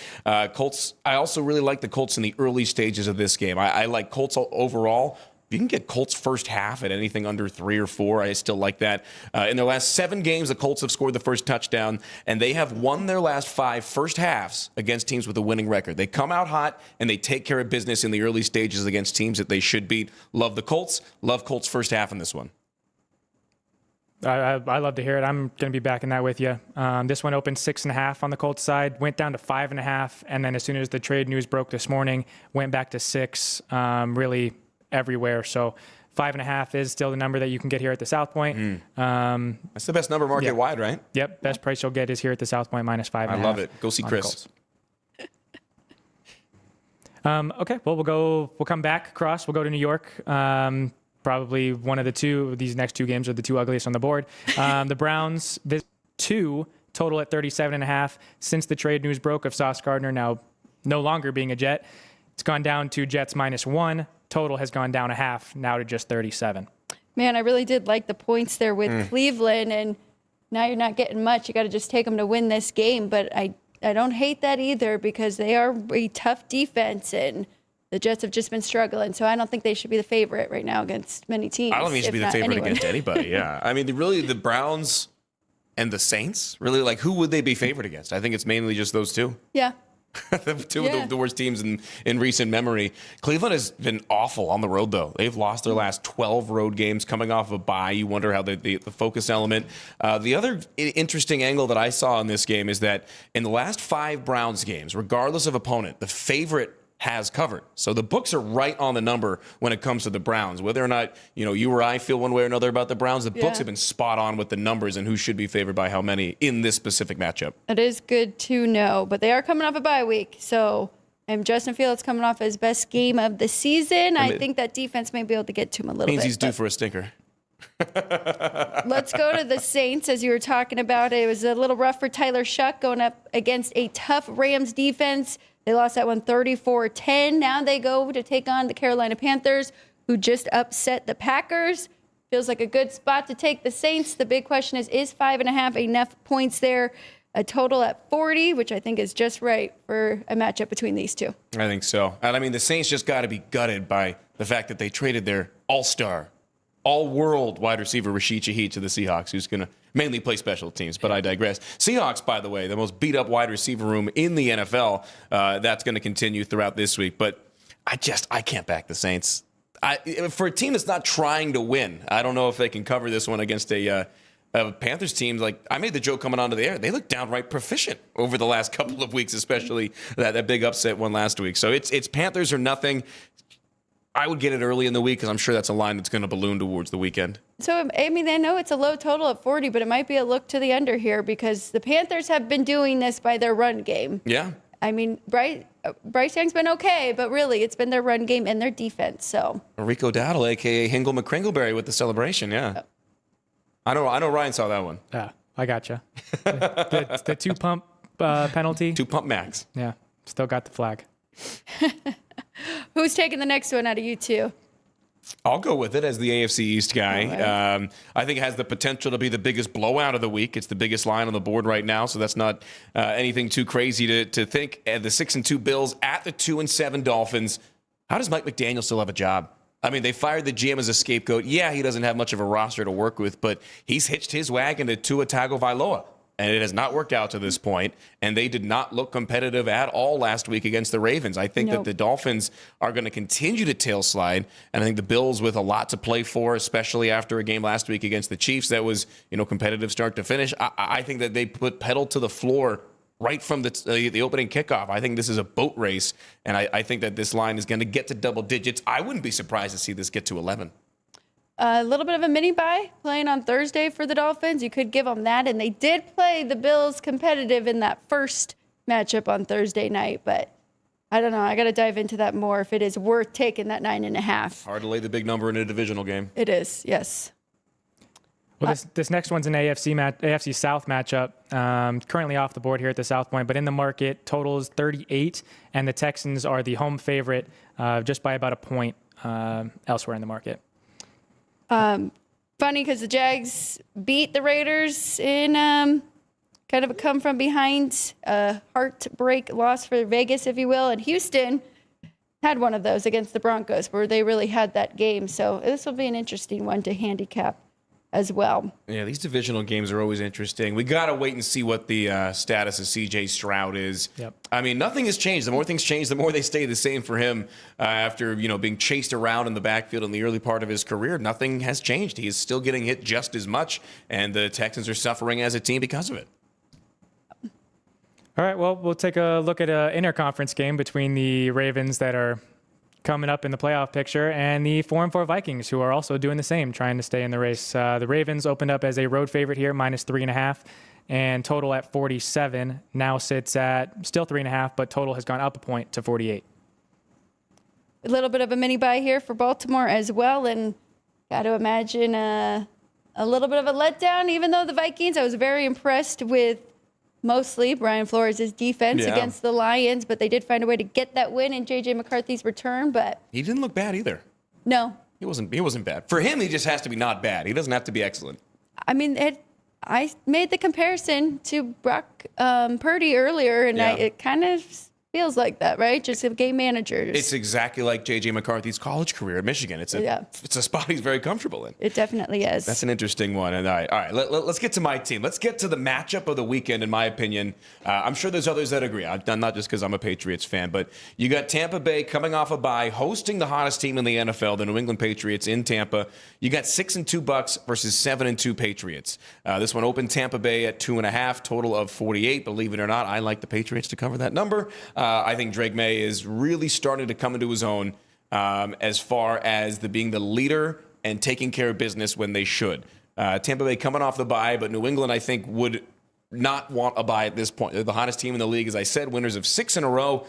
Colts, I also really like the Colts in the early stages of this game. I like Colts overall. You can get Colts first half at anything under 3 or 4. I still like that. In their last 7 games, the Colts have scored the first touchdown, and they have won their last 5 first halves against teams with a winning record. They come out hot, and they take care of business in the early stages against teams that they should beat. Love the Colts. Love Colts first half in this one. I love to hear it. I'm going to be backing that with you. This one opened 6.5 on the Colts side, went down to 5.5, and then as soon as the trade news broke this morning, went back to 6. Really everywhere. So 5.5 is still the number that you can get here at the South Point. That's the best number market wide, right? Yep. Best price you'll get is here at the South Point, -5.5. I love it. Go see Chris. Okay. Well, we'll come back across. We'll go to New York. Probably one of the two. These next 2 games are the 2 ugliest on the board. The Browns, this 2 total at 37.5. Since the trade news broke of Sauce Gardner now no longer being a Jet, it's gone down to Jets -1. Total has gone down 0.5 now to just 37. Man, I really did like the points there with Cleveland, and now you're not getting much. You got to just take them to win this game, but I don't hate that either because they are a tough defense, and the Jets have just been struggling, so I don't think they should be the favorite right now against many teams. I don't think they should be the favorite against anybody, yeah. I mean, the Browns and the Saints, really, like, who would they be favored against? I think it's mainly just those 2. Yeah. 2 of the worst teams in recent memory. Cleveland has been awful on the road, though. They've lost their last 12 road games coming off of a bye. You wonder how the focus element. The other interesting angle that I saw in this game is that in the last 5 Browns games, regardless of opponent, the favorite has covered. So the books are right on the number when it comes to the Browns. Whether or not you or I feel one way or another about the Browns, the books have been spot on with the numbers and who should be favored by how many in this specific matchup. It is good to know, but they are coming off a bye week. So Justin Fields coming off his best game of the season. I think that defense may be able to get to him a little bit. Means he's due for a stinker. Let's go to the Saints, as you were talking about. It was a little rough for Tyler Shuck going up against a tough Rams defense. They lost that one 34-10. Now they go to take on the Carolina Panthers, who just upset the Packers. Feels like a good spot to take the Saints. The big question is 5.5 enough points there? A total at 40, which I think is just right for a matchup between these 2. I think so. And I mean, the Saints just got to be gutted by the fact that they traded their all-star, all-world wide receiver Rashid Shaheed to the Seahawks, who's going to mainly play special teams, but I digress. Seahawks, by the way, the most beat-up wide receiver room in the NFL. That's going to continue throughout this week, but I can't back the Saints. For a team that's not trying to win, I don't know if they can cover this one against a Panthers team. Like, I made the joke coming onto the air. They look downright proficient over the last couple of weeks, especially that big upset one last week. So it's Panthers or nothing. I would get it early in the week because I'm sure that's a line that's going to balloon towards the weekend. So, I mean, I know it's a low total at 40, but it might be a look to the under here because the Panthers have been doing this by their run game. Yeah. I mean, Bryce Young's been okay, but really it's been their run game and their defense. So Rico Dowdle, a.k.a. Hingle McCringleberry with the celebration, yeah. I know Ryan saw that one. Yeah, I gotcha. The two-pump penalty. 2-pump max. Yeah, still got the flag. who's taking the next one out of you two? I'll go with it as the AFC East guy. Right. I think it has the potential to be the biggest blowout of the week. It's the biggest line on the board right now, so that's not anything too crazy to think. The 6-2 Bills at the 2-7 Dolphins. How does Mike McDaniel still have a job? I mean, they fired the GM as a scapegoat. Yeah, he doesn't have much of a roster to work with, but he's hitched his wagon to Tua Tagovailoa. And it has not worked out to this point, and they did not look competitive at all last week against the Ravens. I think that the Dolphins are going to continue to tail slide, and I think the Bills with a lot to play for, especially after a game last week against the Chiefs that was, competitive start to finish. I think that they put pedal to the floor right from the opening kickoff. I think this is a boat race, and I think that this line is going to get to double digits. I wouldn't be surprised to see this get to 11. A little bit of a mini bye playing on Thursday for the Dolphins. You could give them that. And they did play the Bills competitive in that first matchup on Thursday night. But I don't know. I got to dive into that more if it is worth taking that 9.5. Hard to lay the big number in a divisional game. It is, yes. Well, this next one's an AFC South matchup. Currently off the board here at the South Point, but in the market, total is 38, and the Texans are the home favorite just by about a point elsewhere in the market. Funny because the Jags beat the Raiders in kind of a come from behind, heartbreak loss for Vegas, if you will. And Houston had one of those against the Broncos where they really had that game. So this will be an interesting one to handicap as well. Yeah, these divisional games are always interesting. We got to wait and see what the status of C.J. Stroud is. Yep. I mean, nothing has changed. The more things change, the more they stay the same for him after, being chased around in the backfield in the early part of his career. Nothing has changed. He is still getting hit just as much, and the Texans are suffering as a team because of it. All right, well, we'll take a look at an interconference game between the Ravens that are coming up in the playoff picture and the 4-4 Vikings, who are also doing the same, trying to stay in the race. The Ravens opened up as a road favorite here, -3.5, and total at 47. Now sits at still 3.5, but total has gone up a point to 48. A little bit of a mini bye here for Baltimore as well, and got to imagine a little bit of a letdown, even though the Vikings, I was very impressed with mostly Brian Flores' defense against the Lions, but they did find a way to get that win in J.J. McCarthy's return. But he didn't look bad either. No. He wasn't bad. For him, he just has to be not bad. He doesn't have to be excellent. I mean, I made the comparison to Brock Purdy earlier, and it kind of feels like that, right? Just a game manager. It's exactly like J.J. McCarthy's college career at Michigan. It's a spot he's very comfortable in. It definitely is. That's an interesting one. And all right. Let's get to my team. Let's get to the matchup of the weekend, in my opinion. I'm sure there's others that agree. I've done not just because I'm a Patriots fan, but you got Tampa Bay coming off a bye, hosting the hottest team in the NFL, the New England Patriots in Tampa. You got 6-2 Bucks versus 7-2 Patriots. This one opened Tampa Bay at 2.5, total of 48. Believe it or not, I like the Patriots to cover that number. I think Drake May is really starting to come into his own as far as being the leader and taking care of business when they should. Tampa Bay coming off the bye, but New England, I think, would not want a bye at this point. They're the hottest team in the league, as I said, winners of 6 in a row.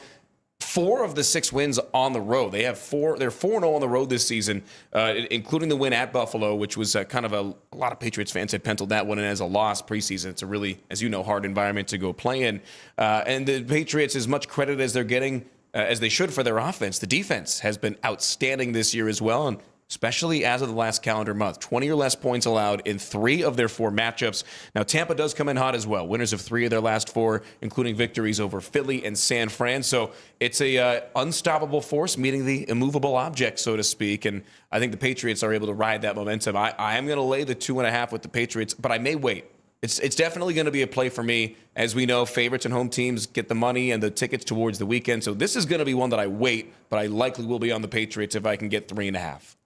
4 of the 6 wins on the road. They're 4-0 on the road this season, including the win at Buffalo, which was kind of a lot of Patriots fans had penciled that one in as a loss preseason. It's a really, as you know, hard environment to go play in. And the Patriots, as much credit as they're getting, as they should for their offense, the defense has been outstanding this year as well, and especially as of the last calendar month. 20 or less points allowed in 3 of their 4 matchups. Now, Tampa does come in hot as well. Winners of 3 of their last 4, including victories over Philly and San Fran. So it's a unstoppable force meeting the immovable object, so to speak. And I think the Patriots are able to ride that momentum. I am going to lay the 2.5 with the Patriots, but I may wait. It's definitely going to be a play for me. As we know, favorites and home teams get the money and the tickets towards the weekend. So this is going to be one that I wait, but I likely will be on the Patriots if I can get 3.5.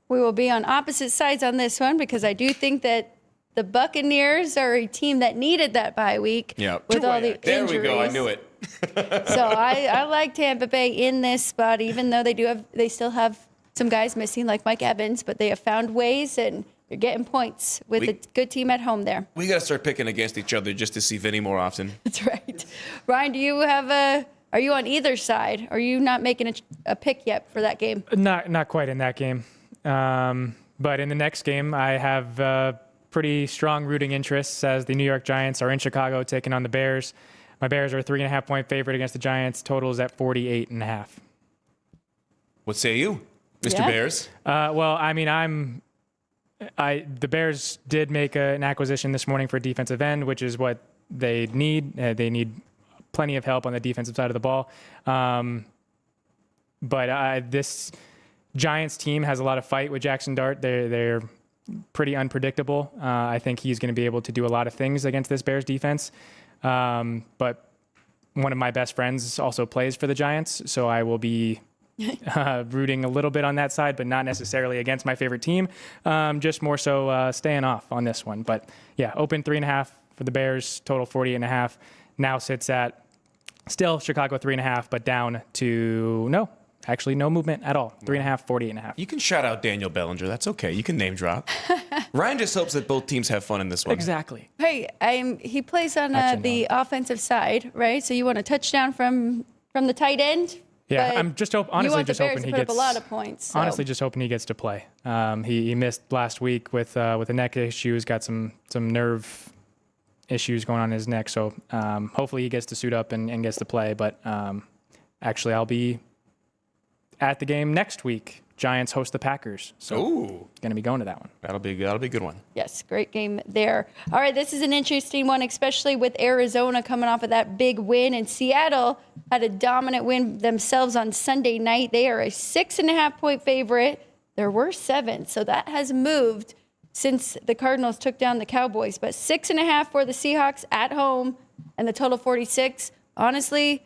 We will be on opposite sides on this one because I do think that the Buccaneers are a team that needed that bye week with all the there injuries. We go. I knew it. So I like Tampa Bay in this spot, even though they still have some guys missing like Mike Evans, but they have found ways and they're getting points with a good team at home there. We got to start picking against each other just to see Vinny more often. That's right. Ryan, do you have are you on either side? Are you not making a pick yet for that game? Not quite in that game. But in the next game, I have pretty strong rooting interests as the New York Giants are in Chicago taking on the Bears. My Bears are a 3.5-point favorite against the Giants. Total is at 48.5. What say you, Mr. Yeah. Bears? Well, I mean, the Bears did make an acquisition this morning for a defensive end, which is what they need. They need plenty of help on the defensive side of the ball. But this Giants team has a lot of fight with Jackson Dart. They're pretty unpredictable. I think he's going to be able to do a lot of things against this Bears defense. But one of my best friends also plays for the Giants, so I will be rooting a little bit on that side, but not necessarily against my favorite team. Just more so staying off on this one. But yeah, open 3.5 for the Bears, total 48.5. Now sits at still Chicago 3.5, but down to no movement at all. 3.5, 48.5. You can shout out Daniel Bellinger. That's okay. You can name drop. Ryan just hopes that both teams have fun in this one. Exactly. Hey, he plays on the offensive side, right? So you want a touchdown from the tight end? Yeah, I'm just honestly just hoping he put gets up a lot of points. So. Honestly, just hoping he gets to play. He missed last week with a neck issue. He's got some nerve issues going on in his neck. So hopefully he gets to suit up and gets to play. But actually, I'll be at the game next week. Giants host the Packers. So going to be going to that one. That'll be a good one. Yes, great game there. All right, this is an interesting one, especially with Arizona coming off of that big win. And Seattle had a dominant win themselves on Sunday night. They are a 6.5-point favorite. There were 7, so that has moved since the Cardinals took down the Cowboys. But 6.5 for the Seahawks at home, and the total 46. Honestly,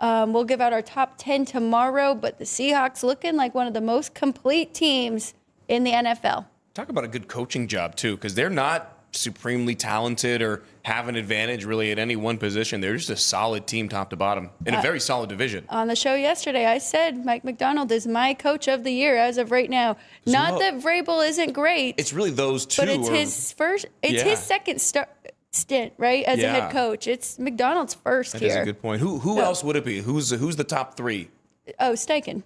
we'll give out our top 10 tomorrow, but the Seahawks looking like one of the most complete teams in the NFL. Talk about a good coaching job, too, because they're not supremely talented or have an advantage really at any one position. They're just a solid team top to bottom in a very solid division. On the show yesterday, I said Mike McDonald is my coach of the year as of right now. Not that Vrabel isn't great. It's really those two. But it's his second stint, right, as a head coach. It's McDonald's first here. That is a good point. Who else would it be? Who's the top 3? Oh, Steichen,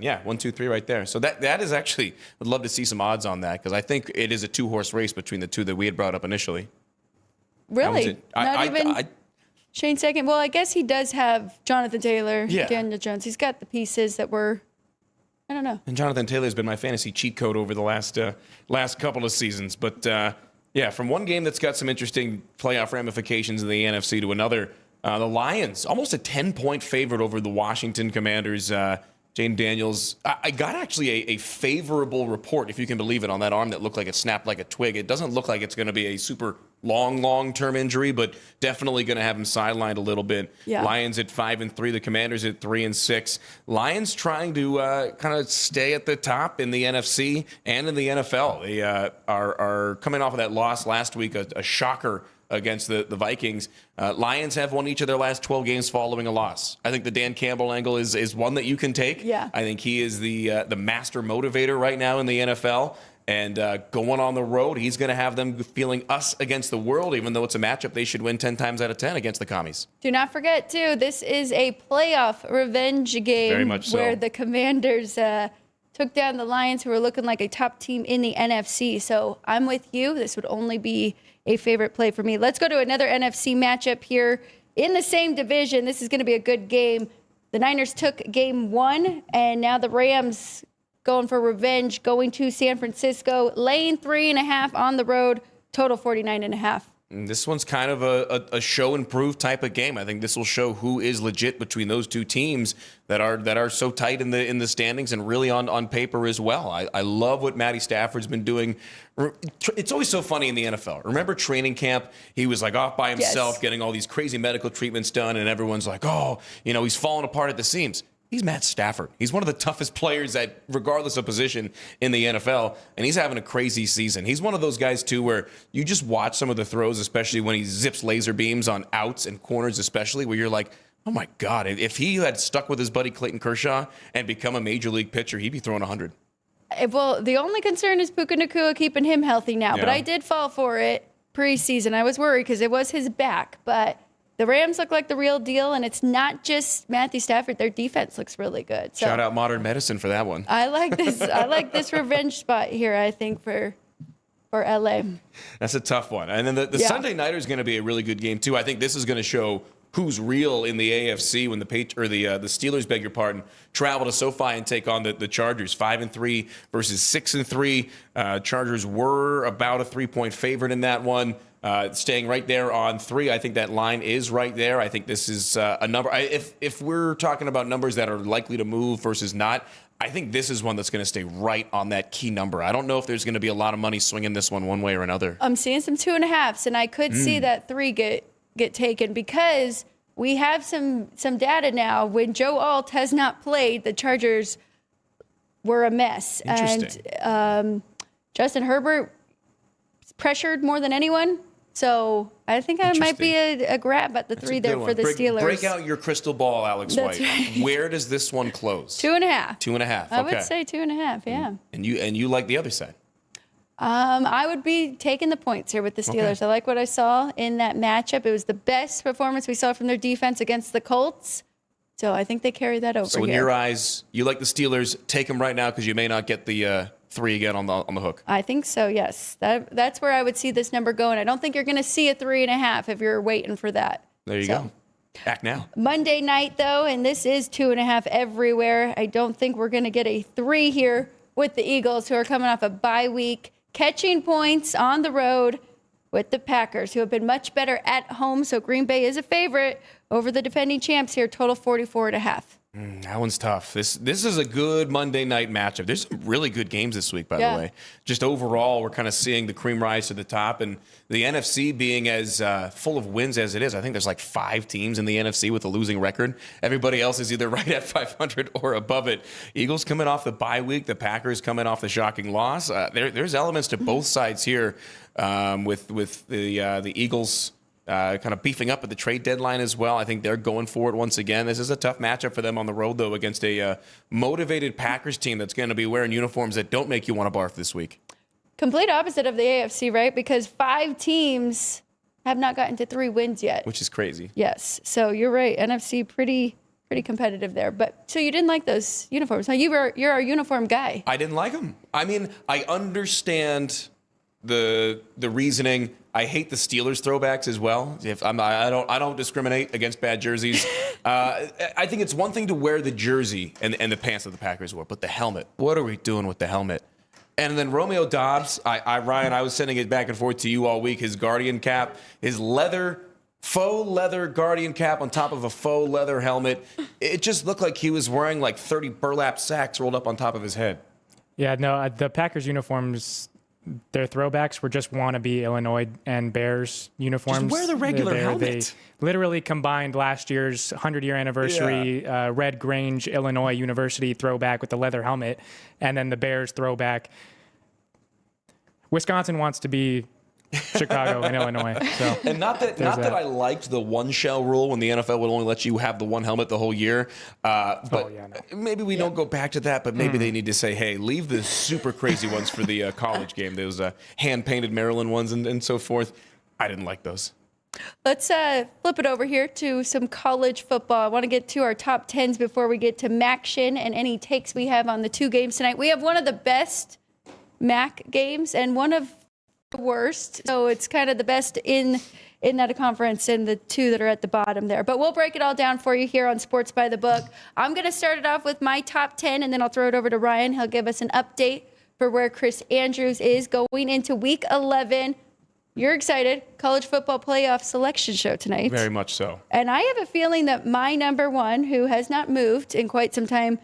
yeah, 1, 2, 3 right there. So that is actually, I'd love to see some odds on that because I think it is a 2-horse race between the two that we had brought up initially. Really? Not even Shane Steichen? Well, I guess he does have Jonathan Taylor, Daniel Jones. He's got the pieces that were, I don't know. And Jonathan Taylor's been my fantasy cheat code over the last couple of seasons. But, yeah, from one game that's got some interesting playoff ramifications in the NFC to another, the Lions, almost a 10-point favorite over the Washington Commanders. Jane Daniels, I got actually a favorable report, if you can believe it, on that arm that looked like it snapped like a twig. It doesn't look like it's going to be a super long-term injury, but definitely going to have him sidelined a little bit. Yeah. Lions at 5-3, the Commanders at 3-6. Lions trying to kind of stay at the top in the NFC and in the NFL. They are coming off of that loss last week, a shocker against the Vikings. Lions have won each of their last 12 games following a loss. I think the Dan Campbell angle is one that you can take. Yeah. I think he is the master motivator right now in the NFL. And going on the road, he's going to have them feeling us against the world, even though it's a matchup they should win 10 times out of 10 against the Commies. Do not forget, too, this is a playoff revenge game. Very much so. Where the Commanders took down the Lions, who are looking like a top team in the NFC. So I'm with you. This would only be a favorite play for me. Let's go to another NFC matchup here in the same division. This is going to be a good game. The Niners took game 1, and now the Rams going for revenge, going to San Francisco, laying 3.5 on the road, total 49.5. This one's kind of a show and prove type of game. I think this will show who is legit between those two teams that are so tight in the standings and really on paper as well. I love what Matty Stafford's been doing. It's always so funny in the NFL. Remember training camp? He was like off by himself, getting all these crazy medical treatments done, and everyone's like, oh, he's falling apart at the seams. He's Matt Stafford. He's one of the toughest players regardless of position in the NFL, and he's having a crazy season. He's one of those guys, too, where you just watch some of the throws, especially when he zips laser beams on outs and corners especially, where you're like, Oh, my God. If he had stuck with his buddy Clayton Kershaw and become a major league pitcher, he'd be throwing 100. Well, the only concern is Puka Nacua keeping him healthy now. Yeah. But I did fall for it preseason. I was worried because it was his back. But the Rams look like the real deal, and it's not just Matthew Stafford. Their defense looks really good. So Shout out Modern Medicine for that one. I like this. I like this revenge spot here, I think, for LA. That's a tough one. And then the Sunday nighter is going to be a really good game, too. I think this is going to show who's real in the AFC when the Steelers, beg your pardon, travel to SoFi and take on the Chargers. 5-3 versus 6-3. Chargers were about a 3-point favorite in that one. Staying right there on 3. I think that line is right there. I think this is a number. If we're talking about numbers that are likely to move versus not, I think this is one that's going to stay right on that key number. I don't know if there's going to be a lot of money swinging this one way or another. I'm seeing some 2.5s, and I could see that 3 get taken because we have some data now. When Joe Alt has not played, the Chargers were a mess. Interesting. And Justin Herbert pressured more than anyone. So I think I might be a grab at the 3 there for the Steelers. Break out your crystal ball, Alex That's White. right. Where does this one close? 2.5. 2.5. Okay. I would say 2.5, yeah. And you like the other side? I would be taking the points here with the Steelers. Okay. I like what I saw in that matchup. It was the best performance we saw from their defense against the Colts. So I think they carry that over So in here. your eyes, you like the Steelers. Take them right now because you may not get the 3 again on the hook. I think so, yes. That's where I would see this number going. I don't think you're going to see a 3.5 if you're waiting for that. There you go. Act now. Monday night, though, and this is 2.5 everywhere. I don't think we're going to get a 3 here with the Eagles, who are coming off a bye week, catching points on the road with the Packers, who have been much better at home. So Green Bay is a favorite over the defending champs here, total 44.5. That one's tough. This is a good Monday night matchup. There's some really good games this week, by the way. Just overall, we're kind of seeing the cream rise to the top, and the NFC being as full of wins as it is. I think there's like 5 teams in the NFC with a losing record. Everybody else is either right at 500 or above it. Eagles coming off the bye week. The Packers coming off the shocking loss. There's elements to both sides here with the Eagles kind of beefing up at the trade deadline as well. I think they're going for it once again. This is a tough matchup for them on the road, though, against a motivated Packers team that's going to be wearing uniforms that don't make you want to barf this week. Complete opposite of the AFC, right? Because 5 teams have not gotten to 3 wins yet. Which is crazy. Yes. So you're right. NFC pretty competitive there. But so you didn't like those uniforms. Now you're our uniform guy. I didn't like them. I mean, I understand the reasoning. I hate the Steelers throwbacks as well. I don't discriminate against bad jerseys. I think it's one thing to wear the jersey and the pants that the Packers wore, but the helmet. What are we doing with the helmet? And then Romeo Doubs, Ryan, I was sending it back and forth to you all week. His Guardian cap, his faux leather Guardian cap on top of a faux leather helmet. It just looked like he was wearing like 30 burlap sacks rolled up on top of his head. Yeah, no, the Packers uniforms, their throwbacks were just wannabe Illinois and Bears uniforms. Just wear the regular helmet. They literally combined last year's 100-year anniversary Red Grange, Illinois University throwback with the leather helmet, and then the Bears throwback. Wisconsin wants to be Chicago and Illinois. So and not that I liked the one shell rule when the NFL would only let you have the one helmet the whole year. But maybe we don't go back to that. But maybe they need to say, hey, leave the super crazy ones for the college game. Those hand painted Maryland ones and so forth. I didn't like those. Let's flip it over here to some college football. I want to get to our top 10s before we get to MACtion and any takes we have on the 2 games tonight. We have one of the best MAC games and one of the worst. So it's kind of the best in that conference and the 2 that are at the bottom there. But we'll break it all down for you here on Sports by the Book. I'm going to start it off with my top 10, and then I'll throw it over to Ryan. He'll give us an update for where Chris Andrews is going into Week 11. You're excited. College football playoff selection show tonight. Very much so. And I have a feeling that my number 1, who has not moved in quite some time,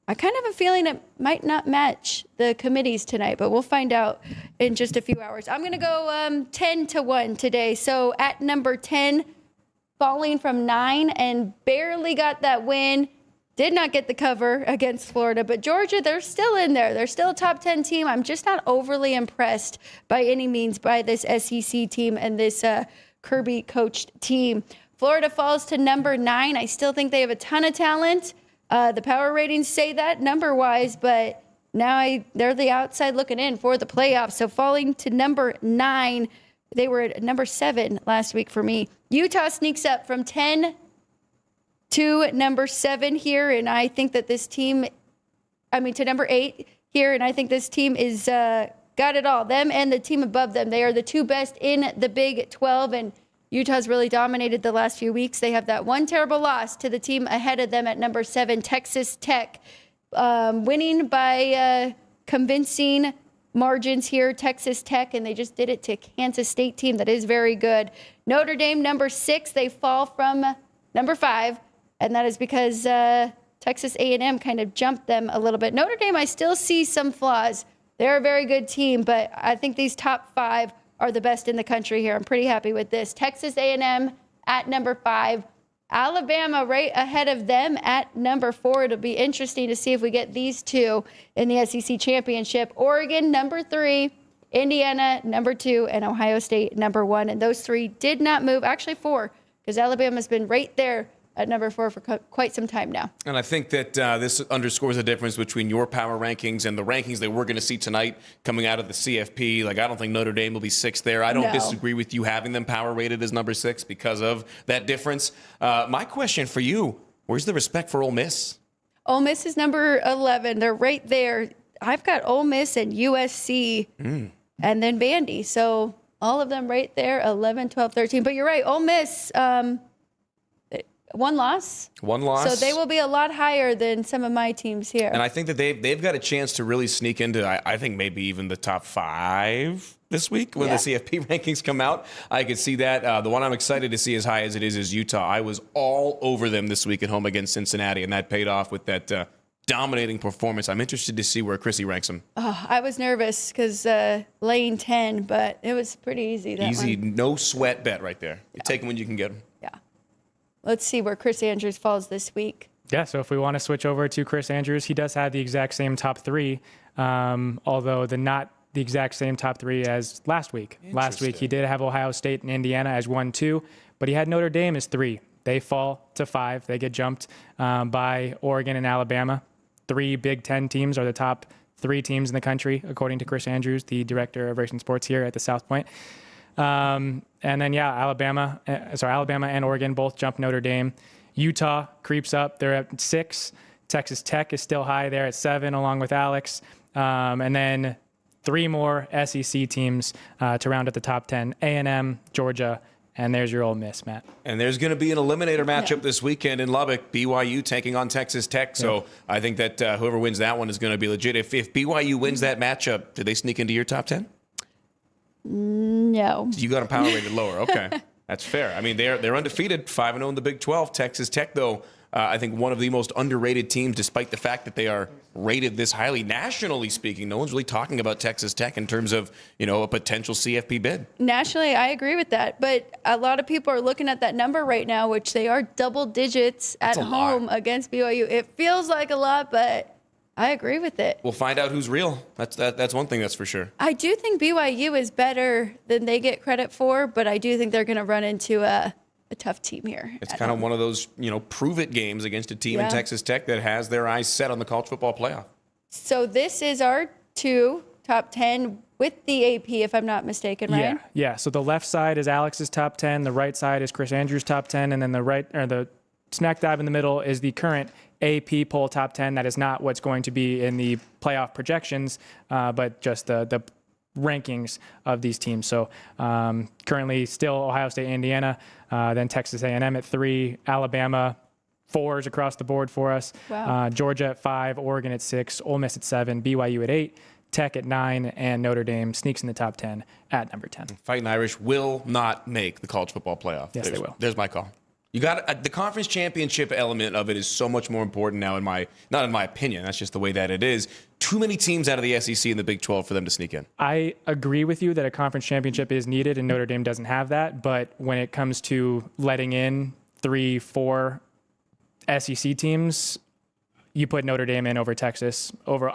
I kind of have a feeling it might not match the committees tonight, but we'll find out in just a few hours. I'm going to go 10-1 today. So at number 10, falling from 9 and barely got that win. Did not get the cover against Florida, but Georgia, they're still in there. They're still a top 10 team. I'm just not overly impressed by any means by this SEC team and this Kirby-coached team. Florida falls to number 9. I still think they have a ton of talent. The power ratings say that number-wise, but now they're the outside looking in for the playoffs. So falling to number 9, they were at number 7 last week for me. Utah sneaks up from 10 to number 7 here, and I think that this team, to number 8 here, and I think this team is got it all. Them and the team above them, they are the 2 best in the Big 12, and Utah's really dominated the last few weeks. They have that one terrible loss to the team ahead of them at number 7, Texas Tech, winning by convincing margins here, Texas Tech, and they just did it to Kansas State team that is very good. Notre Dame, number 6, they fall from number 5, and that is because Texas A&M kind of jumped them a little bit. Notre Dame, I still see some flaws. They're a very good team, but I think these top 5 are the best in the country here. I'm pretty happy with this. Texas A&M at number 5. Alabama right ahead of them at number 4. It'll be interesting to see if we get these 2 in the SEC championship. Oregon, number 3. Indiana, number 2. And Ohio State, number 1. And those 3 did not move. Actually, 4, because Alabama's been right there at number 4 for quite some time now. And I think that this underscores the difference between your power rankings and the rankings that we're going to see tonight coming out of the CFP. Like, I don't think Notre Dame will be 6th there. I don't disagree with you having them power rated as number 6 because of that difference. My question for you, where's the respect for Ole Miss? Ole Miss is number 11. They're right there. I've got Ole Miss and USC and then Vandy. So all of them right there, 11, 12, 13. But you're right, Ole Miss, one loss. So they will be a lot higher than some of my teams here. And I think that they've got a chance to really sneak into, I think, maybe even the top 5 this week when the CFP rankings come out. I could see that. The one I'm excited to see as high as it is Utah. I was all over them this week at home against Cincinnati, and that paid off with that dominating performance. I'm interested to see where Chrissy ranks them. Oh, I was nervous because lane 10, but it was pretty easy. Easy, no sweat bet right there. You take them when you can get them. Yeah. Let's see where Chris Andrews falls this week. Yeah, so if we want to switch over to Chris Andrews, he does have the exact same top 3, although not the exact same top 3 as last week. Last week he did have Ohio State and Indiana as 1, 2, but he had Notre Dame as 3. They fall to 5. They get jumped by Oregon and Alabama. 3 Big Ten teams are the top 3 teams in the country, according to Chris Andrews, the director of Racing Sports here at the South Point. And then, Alabama and Oregon both jump Notre Dame. Utah creeps up. They're at 6. Texas Tech is still high there at 7, along with Alex. And then 3 more SEC teams to round out the top 10. A&M, Georgia, and there's your Ole Miss, Matt. And there's going to be an eliminator matchup this weekend in Lubbock. BYU taking on Texas Tech. So I think that whoever wins that one is going to be legit. If BYU wins that matchup, do they sneak into your top 10? No. You got them power rated lower. Okay. That's fair. I mean, they're undefeated, 5-0 in the Big 12. Texas Tech, though, I think one of the most underrated teams, despite the fact that they are rated this highly. Nationally speaking, no one's really talking about Texas Tech in terms of, a potential CFP bid. Nationally, I agree with that. But a lot of people are looking at that number right now, which they are double digits at home against BYU. It feels like a lot, but I agree with it. We'll find out who's real. That's one thing that's for sure. I do think BYU is better than they get credit for, but I do think they're going to run into a tough team here. It's kind of one of those, prove it games against a team in Texas Tech that has their eyes set on the college football playoff. So this is our 2 top 10 with the AP, if I'm not mistaken, right? Yeah. So the left side is Alex's top 10. The right side is Chris Andrews' top 10. And then the smack dab in the middle is the current AP poll top 10. That is not what's going to be in the playoff projections, but just the rankings of these teams. So currently still Ohio State, Indiana, then Texas A&M at 3, Alabama 4s across the board for us. Wow. Georgia at 5, Oregon at 6, Ole Miss at 7, BYU at 8, Tech at 9, and Notre Dame sneaks in the top 10 at number 10. Fighting Irish will not make the college football playoff. Yes, they will. There's my call. You got the conference championship element of it is so much more important now not in my opinion. That's just the way that it is. Too many teams out of the SEC and the Big 12 for them to sneak in. I agree with you that a conference championship is needed, and Notre Dame doesn't have that. But when it comes to letting in 3, 4 SEC teams, you put Notre Dame in over Texas, over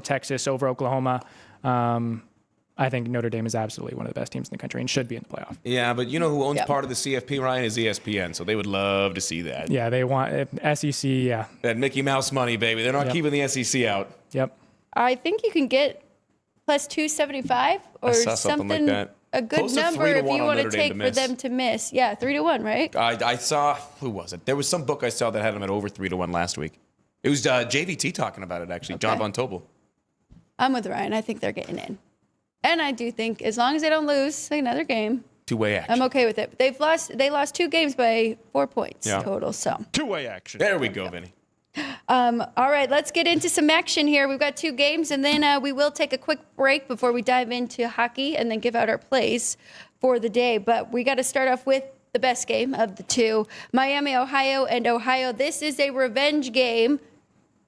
Texas, over Oklahoma. I think Notre Dame is absolutely one of the best teams in the country and should be in the playoff. Yeah, but you know who owns part of the CFP, Ryan, is ESPN, so they would love to see that. Yeah, they want SEC, yeah. That Mickey Mouse money, baby. They're not keeping the SEC out. Yep. I think you can get plus 275 or something like that. A good Close to number 3 to if 1 you on want to Notre Dame take to for miss. them to miss. Yeah, 3-1, right? I saw, who was it? There was some book I saw that had them at over 3 to 1 last week. It was JVT talking about it, actually. John Von Tobel. I'm with Ryan. I think they're getting in. And I do think as long as they don't lose another game, Two-way action. I'm okay with it. They lost 2 games by 4 points total. So Two-way action. There we go, Vinny. all right, let's get into some action here. We've got 2 games, and then we will take a quick break before we dive into hockey and then give out our plays for the day. But we got to start off with the best game of the 2, Miami, Ohio, and Ohio. This is a revenge game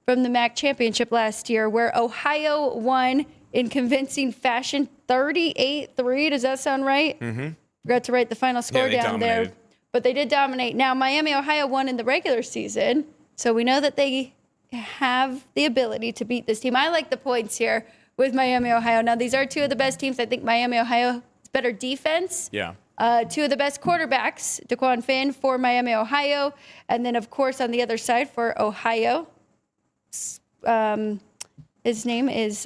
from the MAC championship last year where Ohio won in convincing fashion, 38-3. Does that sound right? Mm-hmm. Forgot to write the final score down there. But they did dominate. Now, Miami, Ohio won in the regular season, so we know that they have the ability to beat this team. I like the points here with Miami, Ohio. Now, these are 2 of the best teams. I think Miami, Ohio is better defense. Yeah. 2 of the best quarterbacks, DeQuan Finn for Miami, Ohio. And then, of course, on the other side for Ohio, his name is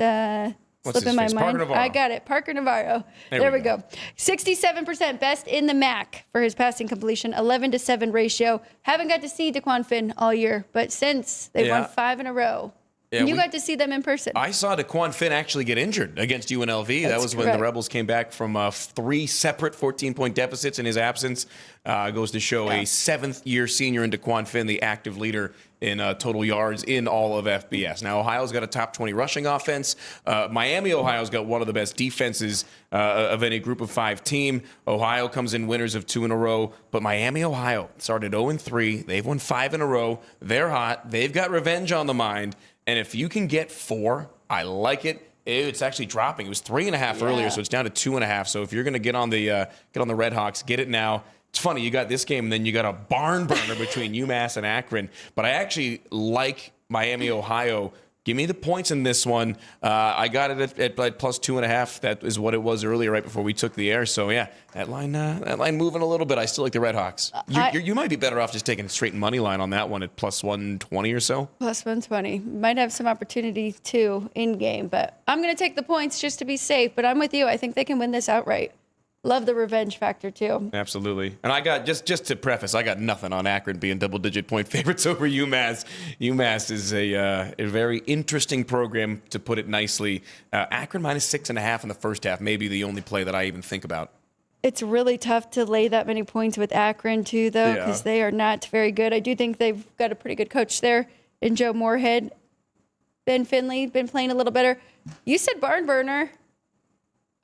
slipping my mind. Parker Navarro. I got it. Parker Navarro. There we go. 67% best in the MAC for his passing completion, 11-7 ratio. Haven't got to see DeQuan Finn all year, but since they won 5 in a row. Yeah, and you got to see them in person. I saw DeQuan Finn actually get injured against UNLV. That was when the Rebels came back from 3 separate 14-point deficits in his absence. Goes to show a 7th-year senior in DeQuan Finn, the active leader in total yards in all of FBS. Now, Ohio's got a top 20 rushing offense. Miami, Ohio's got one of the best defenses of any group of 5 team. Ohio comes in winners of 2 in a row. But Miami, Ohio started 0-3. They've won 5 in a row. They're hot. They've got revenge on the mind. And if you can get 4, I like it. It's actually dropping. It was 3.5 earlier, so it's down to 2.5. So if you're going to get on the Red Hawks, get it now. It's funny, you got this game, and then you got a barn burner between UMass and Akron. But I actually like Miami, Ohio. Give me the points in this one. I got it at like plus 2.5. That is what it was earlier, right before we took the air. So yeah, that line moving a little bit. I still like the Red Hawks. You might be better off just taking a straight money line on that one at plus 120 or so. Plus 120. Might have some opportunity too in game, but I'm going to take the points just to be safe. But I'm with you. I think they can win this outright. Love the revenge factor, too. Absolutely. And I got, just to preface, I got nothing on Akron being double-digit point favorites over UMass. UMass is a very interesting program, to put it nicely. Akron minus 6.5 in the first half, maybe the only play that I even think about. It's really tough to lay that many points with Akron, too, though, because they are not very good. I do think they've got a pretty good coach there in Joe Moorhead. Ben Finley, been playing a little better. You said barn burner.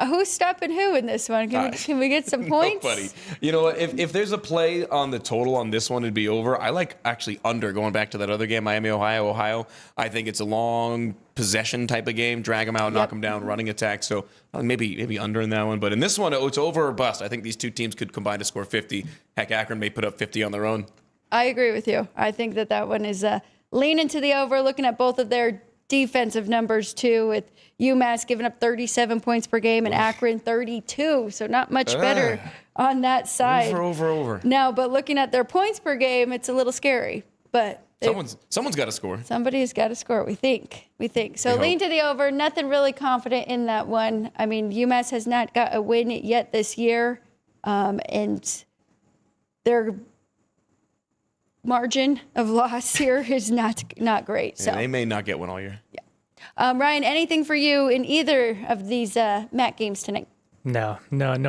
Who's stopping who in this one? Can we get some points? Nobody. You know what? If there's a play on the total on this one, it'd be over. I like actually under, going back to that other game, Miami, Ohio. I think it's a long possession type of game. Drag them out, knock them down, running attack. So maybe under in that one. But in this one, it's over or bust. I think these 2 teams could combine to score 50. Heck, Akron may put up 50 on their own. I agree with you. I think that one is leaning to the over, looking at both of their defensive numbers, too, with UMass giving up 37 points per game and Akron 32. So not much better on that side. Over. No, but looking at their points per game, it's a little scary. But someone's got to score. Somebody's got to score, we think. So lean to the over. Nothing really confident in that one. I mean, UMass has not got a win yet this year. And their margin of loss here is not great. So they may not get one all year. Yeah. Ryan, anything for you in either of these MAC games tonight? No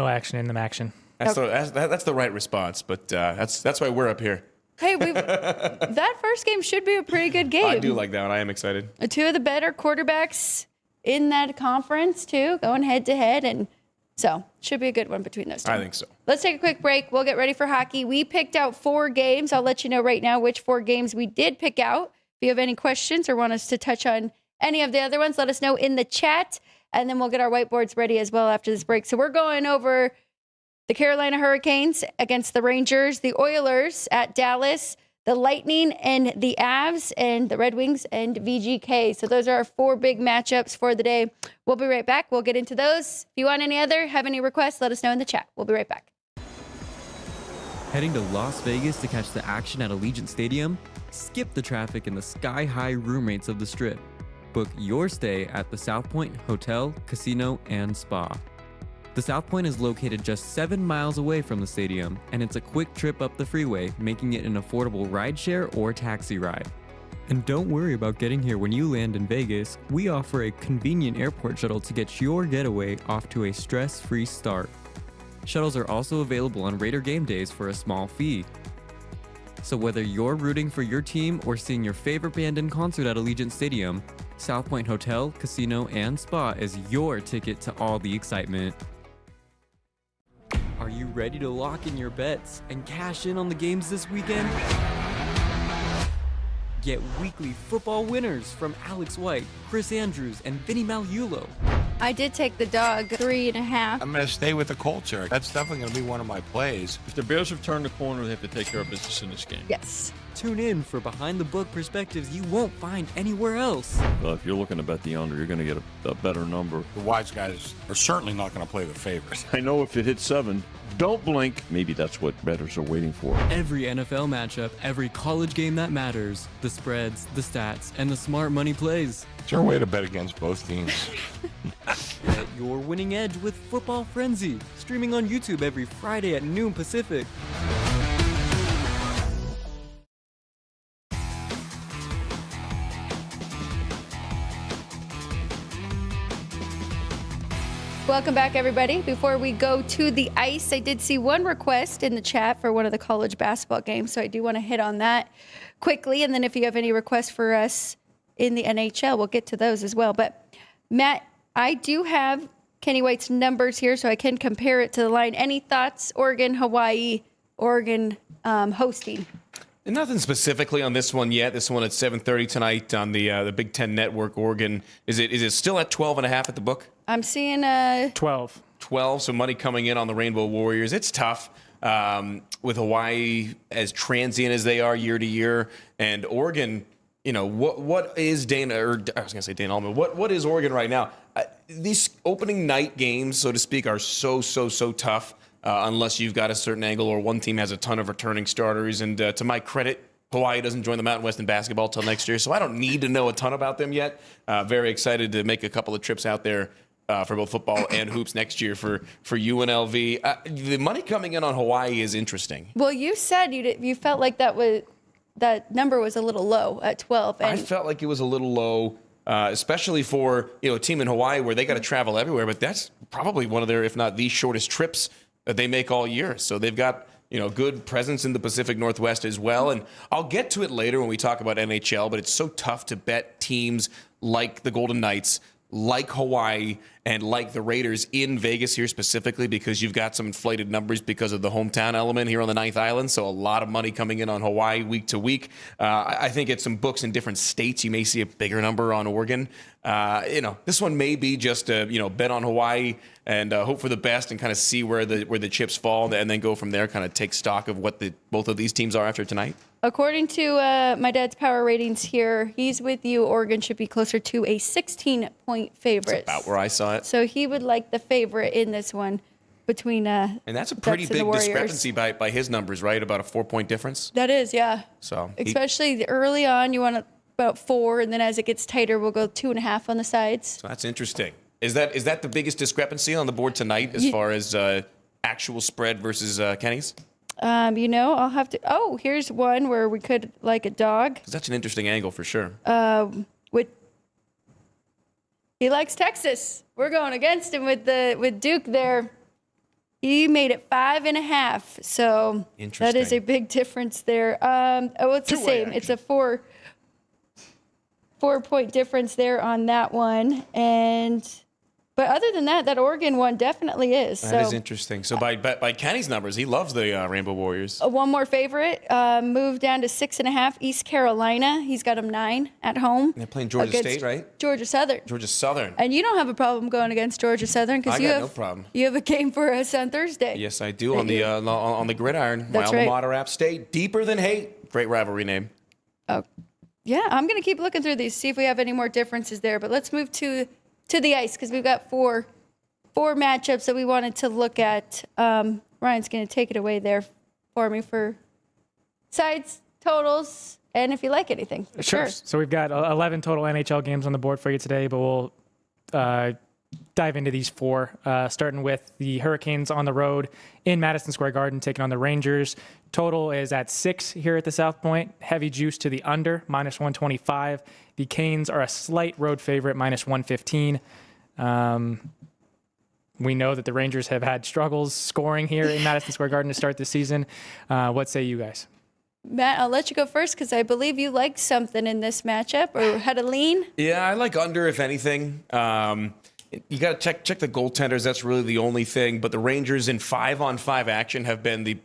action in the action. That's the right response, but that's why we're up here. Hey, that first game should be a pretty good game. I do like that one. I am excited. 2 of the better quarterbacks in that conference, too, going head-to-head, and so should be a good one between those 2. I think so. Let's take a quick break. We'll get ready for hockey. We picked out 4 games. I'll let you know right now which 4 games we did pick out. If you have any questions or want us to touch on any of the other ones, let us know in the chat, and then we'll get our whiteboards ready as well after this break. So we're going over the Carolina Hurricanes against the Rangers, the Oilers at Dallas, the Lightning and the Avs, and the Red Wings and VGK. So those are our 4 big matchups for the day. We'll be right back. We'll get into those. If you want have any requests, let us know in the chat. We'll be right back. Heading to Las Vegas to catch the action at Allegiant Stadium? Skip the traffic and the sky-high room rates of the Strip. Book your stay at the South Point Hotel, Casino, and Spa. The South Point is located just 7 miles away from the stadium, and it's a quick trip up the freeway, making it an affordable rideshare or taxi ride. And don't worry about getting here when you land in Vegas. We offer a convenient airport shuttle to get your getaway off to a stress-free start. Shuttles are also available on Raider game days for a small fee. So whether you're rooting for your team or seeing your favorite band in concert at Allegiant Stadium, South Point Hotel, Casino, and Spa is your ticket to all the excitement. Are you ready to lock in your bets and cash in on the games this weekend? Get weekly football winners from Alex White, Chris Andrews, and Vinny Malulo. I did take the dog 3.5. I'm going to stay with the Colts, Eric. That's definitely going to be one of my plays. If the Bears have turned the corner, they have to take care of business in this game. Yes. Tune in for behind-the-book perspectives you won't find anywhere else. Well, if you're looking to bet the under, you're going to get a better number. The wise guys are certainly not going to play the favorites. I know if it hits 7, don't blink. Maybe that's what bettors are waiting for. Every NFL matchup, every college game that matters, the spreads, the stats, and the smart money plays. Is there a way to bet against both teams? Get your winning edge with Football Frenzy, streaming on YouTube every Friday at noon Pacific. Welcome back, everybody. Before we go to the ice, I did see one request in the chat for one of the college basketball games, so I do want to hit on that quickly. And then if you have any requests for us in the NHL, we'll get to those as well. But, Matt, I do have Kenny White's numbers here, so I can compare it to the line. Any thoughts? Oregon, Hawaii, Oregon hosting? Nothing specifically on this one yet. This one at 7:30 tonight on the Big Ten Network. Oregon, is it still at 12.5 at the book? I'm seeing 12. 12, so money coming in on the Rainbow Warriors. It's tough with Hawaii as transient as they are year to year, and Oregon. You know what is Dana? Or I was going to say Dana Allman. What is Oregon right now? These opening night games, so to speak, are so tough unless you've got a certain angle or one team has a ton of returning starters. And to my credit, Hawaii doesn't join the Mountain West in basketball till next year, so I don't need to know a ton about them yet. Very excited to make a couple of trips out there. For both football and hoops next year for UNLV. The money coming in on Hawaii is interesting. Well, you said you felt like that number was a little low at 12. And I felt like it was a little low, especially for a team in Hawaii where they got to travel everywhere. But that's probably one of their, if not the shortest trips that they make all year. So they've got good presence in the Pacific Northwest as well. And I'll get to it later when we talk about NHL. But it's so tough to bet teams like the Golden Knights, like Hawaii, and like the Raiders in Vegas here specifically because you've got some inflated numbers because of the hometown element here on the Ninth Island. So a lot of money coming in on Hawaii week to week. I think at some books in different states, you may see a bigger number on Oregon. This one may be just bet on Hawaii and hope for the best and kind of see where the chips fall and then go from there, kind of take stock of what both of these teams are after tonight. According to my dad's power ratings here, he's with you. Oregon should be closer to a 16-point favorite. That's about where I saw it. So he would like the favorite in this one between and that's a pretty big discrepancy by his numbers, right? About a 4-point difference. That is, yeah. So especially early on, you want about 4, and then as it gets tighter, we'll go 2.5 on the sides. So that's interesting. Is that the biggest discrepancy on the board tonight as far as actual spread versus Kenny's? I'll have to. Oh, here's one where we could like a dog. That's an interesting angle for sure. He likes Texas. We're going against him with Duke there. He made it 5.5. So that is a big difference there. It's the same. It's a 4-point difference there on that one. But other than that Oregon one definitely is. That is interesting. So by Kenny's numbers, he loves the Rainbow Warriors. One more favorite, moved down to 6.5. East Carolina, he's got them 9 at home. They're playing Georgia State, right? Georgia Southern. Georgia Southern. And you don't have a problem going against Georgia Southern because no problem. You have a game for us on Thursday. Yes, I do on the gridiron. That's my alma right. mater, App State. Deeper than hate. Great rivalry name. Oh, yeah. I'm going to keep looking through these, see if we have any more differences there. But let's move to the ice because we've got four matchups that we wanted to look at. Ryan's going to take it away there for me for sides, totals, and if you like anything. Sure. So we've got 11 total NHL games on the board for you today, but we'll dive into these four, starting with the Hurricanes on the road in Madison Square Garden, taking on the Rangers. Total is at 6 here at the South Point. Heavy juice to the under, -125. The Canes are a slight road favorite, -115. We know that the Rangers have had struggles scoring here in Madison Square Garden to start the season. What say you guys? Matt, I'll let you go first because I believe you liked something in this matchup or had a lean. Yeah, I like under, if anything. You got to check the goaltenders. That's really the only thing. But the Rangers in 5-on-5 action have been the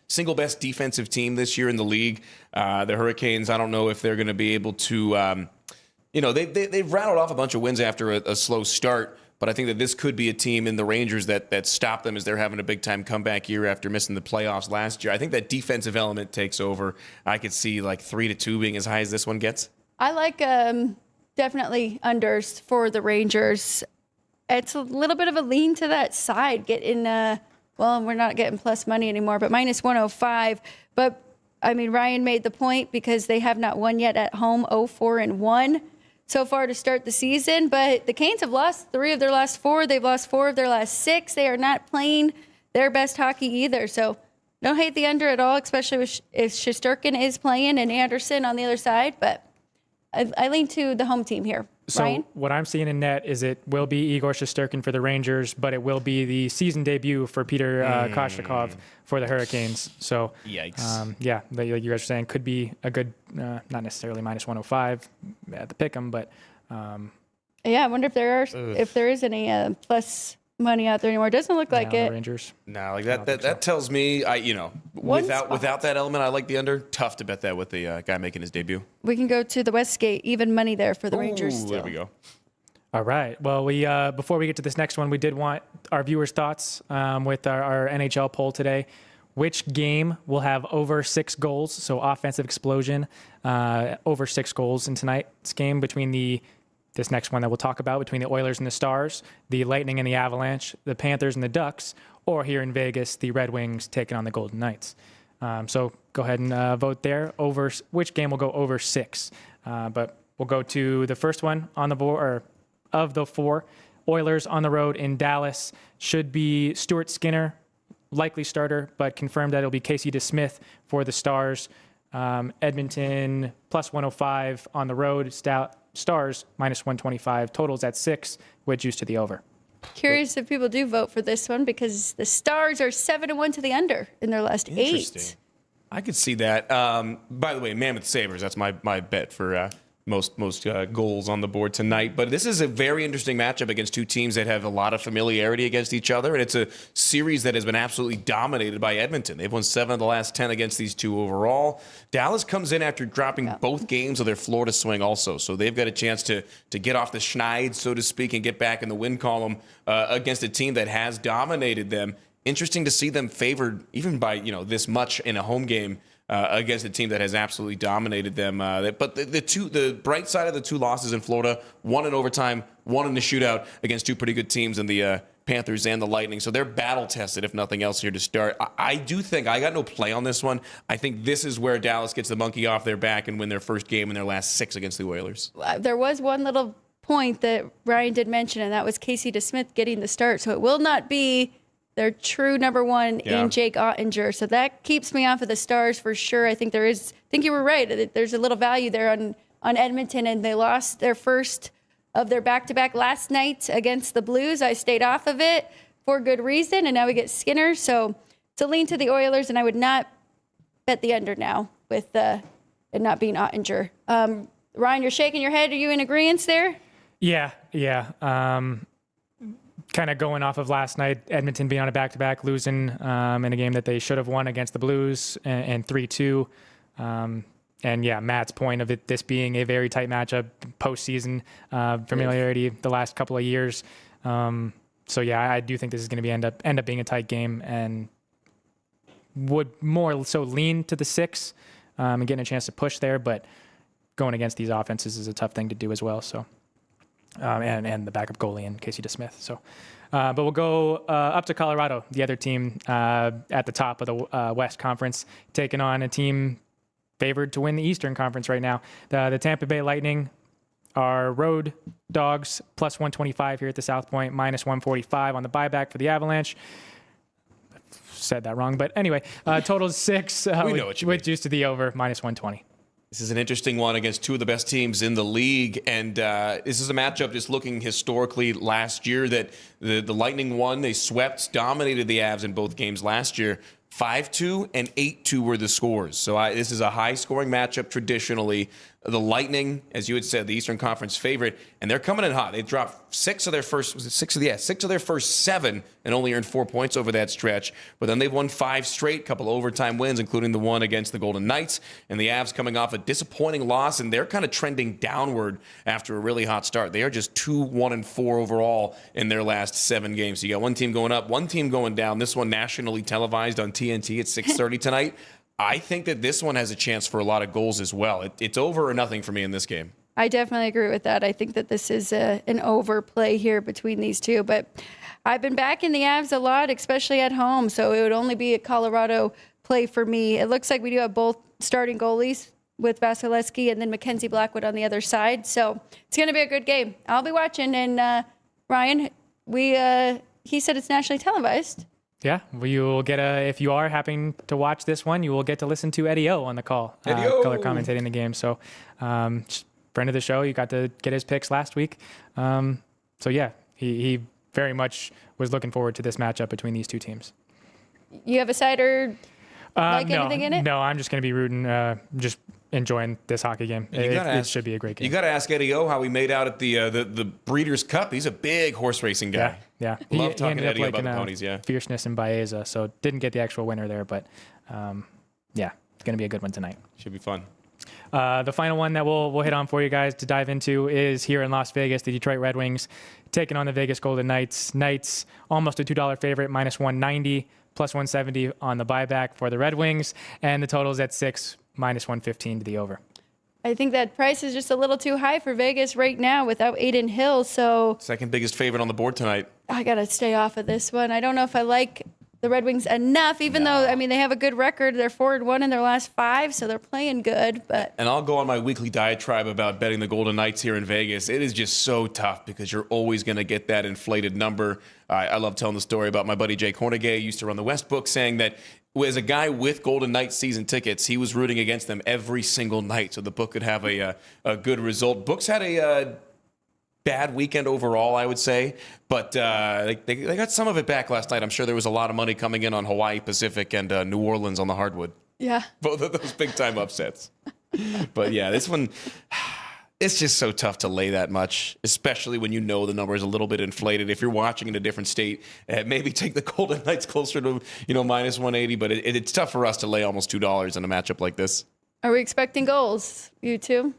single best defensive team this year in the league. The Hurricanes, I don't know if they're going to be able to, they've rattled off a bunch of wins after a slow start. But I think that this could be a team in the Rangers that stop them as they're having a big-time comeback year after missing the playoffs last year. I think that defensive element takes over. I could see like 3-2 being as high as this one gets. I like definitely unders for the Rangers. It's a little bit of a lean to that side. We're not getting plus money anymore, but -105. But, I mean, Ryan made the point because they have not won yet at home, 0-4-1. So far to start the season, but the Canes have lost 3 of their last 4. They've lost 4 of their last 6. They are not playing their best hockey either. So don't hate the under at all, especially if Shesterkin is playing and Anderson on the other side. But I lean to the home team here. So Ryan? what I'm seeing in net is it will be Igor Shesterkin for the Rangers, but it will be the season debut for Peter Koshnikov for the Hurricanes. So, yikes. Like you guys were saying, could be a good, not necessarily -105 at the pick'em, but I wonder if there is any plus money out there anymore. It doesn't look like it. Rangers. No, like that tells me, without that element, I like the under. Tough to bet that with the guy making his debut. We can go to the Westgate, even money there for the Rangers still. There we go. All right. Well, we before we get to this next one, we did want our viewers' thoughts with our NHL poll today. Which game will have over 6 goals? So offensive explosion, over 6 goals in tonight's game between this next one that we'll talk about, between the Oilers and the Stars, the Lightning and the Avalanche, the Panthers and the Ducks, or here in Vegas, the Red Wings taking on the Golden Knights. So go ahead and vote there over which game will go over 6. But we'll go to the first one on the board, or of the 4. Oilers on the road in Dallas. Should be Stuart Skinner, likely starter, but confirmed that it'll be Casey DeSmith for the Stars. Edmonton +105 on the road. Stars -125. Totals at 6 with juice to the over. Curious if people do vote for this one because the Stars are 7-1 to the under in their last 8. I could see that. By the way, Mammoth Sabres, that's my bet for most goals on the board tonight. But this is a very interesting matchup against two teams that have a lot of familiarity against each other. And it's a series that has been absolutely dominated by Edmonton. They've won 7 of the last 10 against these two overall. Dallas comes in after dropping both games of their Florida swing also. So they've got a chance to get off the schneid, so to speak, and get back in the win column against a team that has dominated them. Interesting to see them favored even by this much in a home game against a team that has absolutely dominated them. But the bright side of the 2 losses in Florida, 1 in overtime, 1 in the shootout against 2 pretty good teams in the Panthers and the Lightning. So they're battle tested, if nothing else, here to start. I do think I got no play on this one. I think this is where Dallas gets the monkey off their back and win their first game in their last 6 against the Oilers. There was one little point that Ryan did mention, and that was Casey DeSmith getting the start. So it will not be their true number 1 in Jake Ottinger. So that keeps me off of the Stars for sure. I think you were right. There's a little value there on Edmonton, and they lost their first of their back-to-back last night against the Blues. I stayed off of it for good reason, and now we get Skinner. So to lean to the Oilers, and I would not bet the under now with it not being Ottinger. Ryan, you're shaking your head. Are you in agreement there? Yeah. Kind of going off of last night, Edmonton being on a back-to-back, losing in a game that they should have won against the Blues, and 3-2. And Matt's point of this being a very tight matchup, postseason familiarity the last couple of years. I do think this is going to end up being a tight game, and would more so lean to the 6. and getting a chance to push there. But going against these offenses is a tough thing to do as well. So, and the backup goalie in Casey DeSmith. So, but we'll go up to Colorado, the other team at the top of the West Conference, taking on a team favored to win the Eastern Conference right now. The Tampa Bay Lightning are road dogs, plus 125 here at the South Point, minus 145 on the buyback for the Avalanche. Said that wrong, but anyway, total is 6 We know what you with mean. juice to the over, minus 120. This is an interesting one against two of the best teams in the league. And this is a matchup just looking historically last year that the Lightning won. They swept, dominated the Avs in both games last year. 5-2 and 8-2 were the scores. So this is a high-scoring matchup traditionally. The Lightning, as you had said, the Eastern Conference favorite, and they're coming in hot. They dropped six of their first 7 and only earned 4 points over that stretch. But then they've won 5 straight, couple overtime wins, including the one against the Golden Knights. And the Avs coming off a disappointing loss, and they're kind of trending downward after a really hot start. They are just 2-1-4 overall in their last 7 games. So you got one team going up, one team going down. This one nationally televised on TNT at 6:30 tonight. I think that this one has a chance for a lot of goals as well. It's over or nothing for me in this game. I definitely agree with that. I think that this is an overplay here between these two. But I've been backing the Avs a lot, especially at home. So it would only be a Colorado play for me. It looks like we do have both starting goalies with Vasilevsky and then Mackenzie Blackwood on the other side. So it's going to be a good game. I'll be watching. And Ryan, he said it's nationally televised. Yeah, well, you will get if you are happening to watch this one, you will get to listen to Eddie O on the call, color commentating the game. So, friend of the show, you got to get his picks last week. So yeah, he very much was looking forward to this matchup between these two teams. You have a side or anything in it? No, I'm just going to be rooting, just enjoying this hockey game. It should be a great game. You got to ask Eddie O how he made out at the Breeders' Cup. He's a big horse racing guy. Yeah. Love talking ended to up Eddie about the liking, ponies, yeah. Fierceness in Baeza, so didn't get the actual winner there, but yeah, it's going to be a good one tonight. Should be fun. The final one that we'll hit on for you guys to dive into is here in Las Vegas, the Detroit Red Wings taking on the Vegas Golden Knights. Knights almost a $2 favorite, minus 190, plus 170 on the buyback for the Red Wings, and the total is at 6, minus 115 to the over. I think that price is just a little too high for Vegas right now without Aiden Hill. So Second biggest favorite on the board tonight. I got to stay off of this one. I don't know if I like the Red Wings enough, even though, I mean, they have a good record. They're 4-1 in their last 5, so they're playing good. But And I'll go on my weekly diatribe about betting the Golden Knights here in Vegas. It is just so tough because you're always going to get that inflated number. I love telling the story about my buddy Jake Hornegay, used to run the West Book, saying that as a guy with Golden Knights season tickets, he was rooting against them every single night so the book could have a good result. Books had a bad weekend overall, I would say, but they got some of it back last night. I'm sure there was a lot of money coming in on Hawaii Pacific and New Orleans on the hardwood. yeah, Both of those big-time upsets. But yeah, this one, it's just so tough to lay that much, especially when you know the number is a little bit inflated. If you're watching in a different state, maybe take the Golden Knights closer to minus 180. But it's tough for us to lay almost $2 in a matchup like this. are we expecting goals? You too?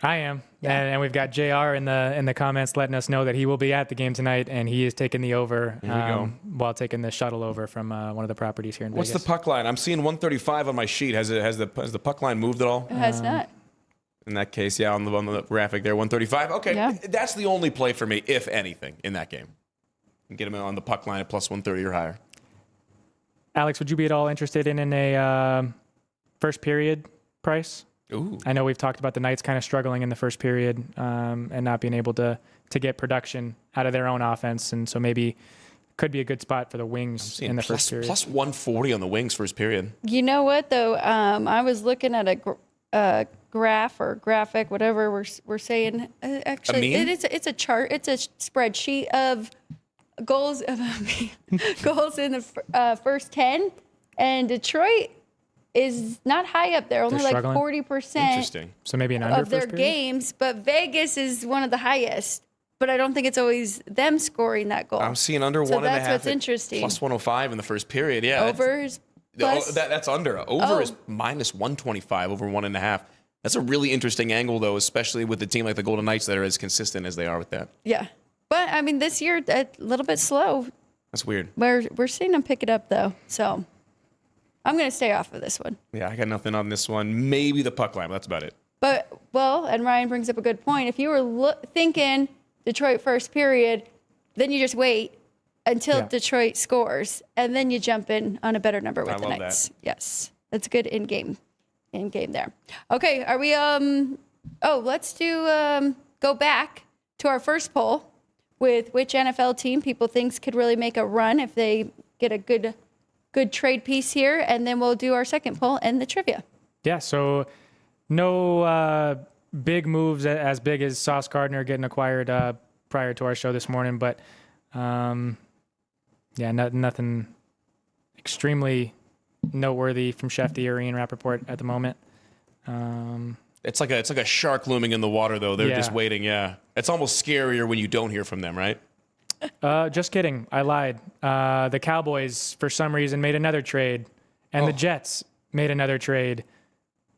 I am, and we've got JR in the comments letting us know that he will be at the game tonight, and he is taking the over while taking the shuttle over from one of the properties here in What's Vegas. the puck line? I'm seeing 135 on my sheet. Has the puck line moved at all? It has not. In that case, yeah, on the graphic there, 135. Okay, Yeah. That's the only play for me, if anything, in that game. And get him on the puck line at plus 130 or higher. Alex, would you be at all interested in a first period price? Ooh. I know we've talked about the Knights kind of struggling in the first period and not being able to get production out of their own offense, and so maybe could be a good spot for the Wings in the first period. Plus 140 on the Wings first period. You know what, though? I was looking at a graph or graphic, whatever we're saying. Actually, it's a chart. It's a spreadsheet of goals goals in the first 10, and Detroit is not high up there, only They're like struggling? 40% Interesting. So maybe an under of their first period? games, but Vegas is one of the highest. But I don't think it's always them scoring that goal. I'm seeing under So 1.5. that's what's at interesting. Plus 105 in the first period. Yeah. Over is plus. That's under. Over is minus 125 over 1.5. That's a really interesting angle, though, especially with a team like the Golden Knights that are as consistent as they are with that. Yeah. But, I mean, this year, a little bit slow. That's weird. We're seeing them pick it up, though. So I'm going to stay off of this one. Yeah, I got nothing on this one. Maybe the puck line, but that's about it. But, well, and Ryan brings up a good point. If you were thinking Detroit first period, then you just wait until Detroit scores, and then you jump in on a better number with the Knights. That. Yes, that's good in game there. Okay, are we? Let's do go back to our first poll with which NFL team people thinks could really make a run if they get a good trade piece here, and then we'll do our second poll and the trivia. Yeah. So no big moves as big as Sauce Gardner getting acquired prior to our show this morning, but. Nothing extremely noteworthy from Shefty or Ian Rappaport at the moment. It's like a shark looming in the water, though. They're just waiting. Yeah, it's almost scarier when you don't hear from them, right? Just kidding. I lied. The Cowboys, for some reason, made another trade, and the Jets made another trade.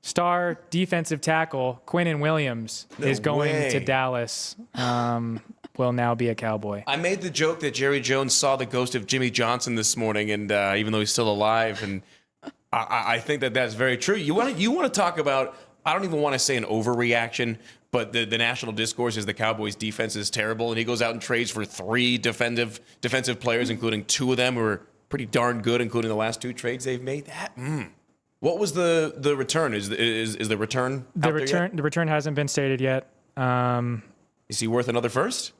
Star defensive tackle Quinnen Williams is going to Dallas. Will now be a Cowboy. I made the joke that Jerry Jones saw the ghost of Jimmy Johnson this morning, and even though he's still alive, and I think that's very true. You want to talk about? I don't even want to say an overreaction, but the national discourse is the Cowboys' defense is terrible, and he goes out and trades for 3 defensive players, including 2 of them who are pretty darn good, including the last 2 trades they've made. What was the return? Is the return out there yet? The return hasn't been stated yet. Is he worth another first?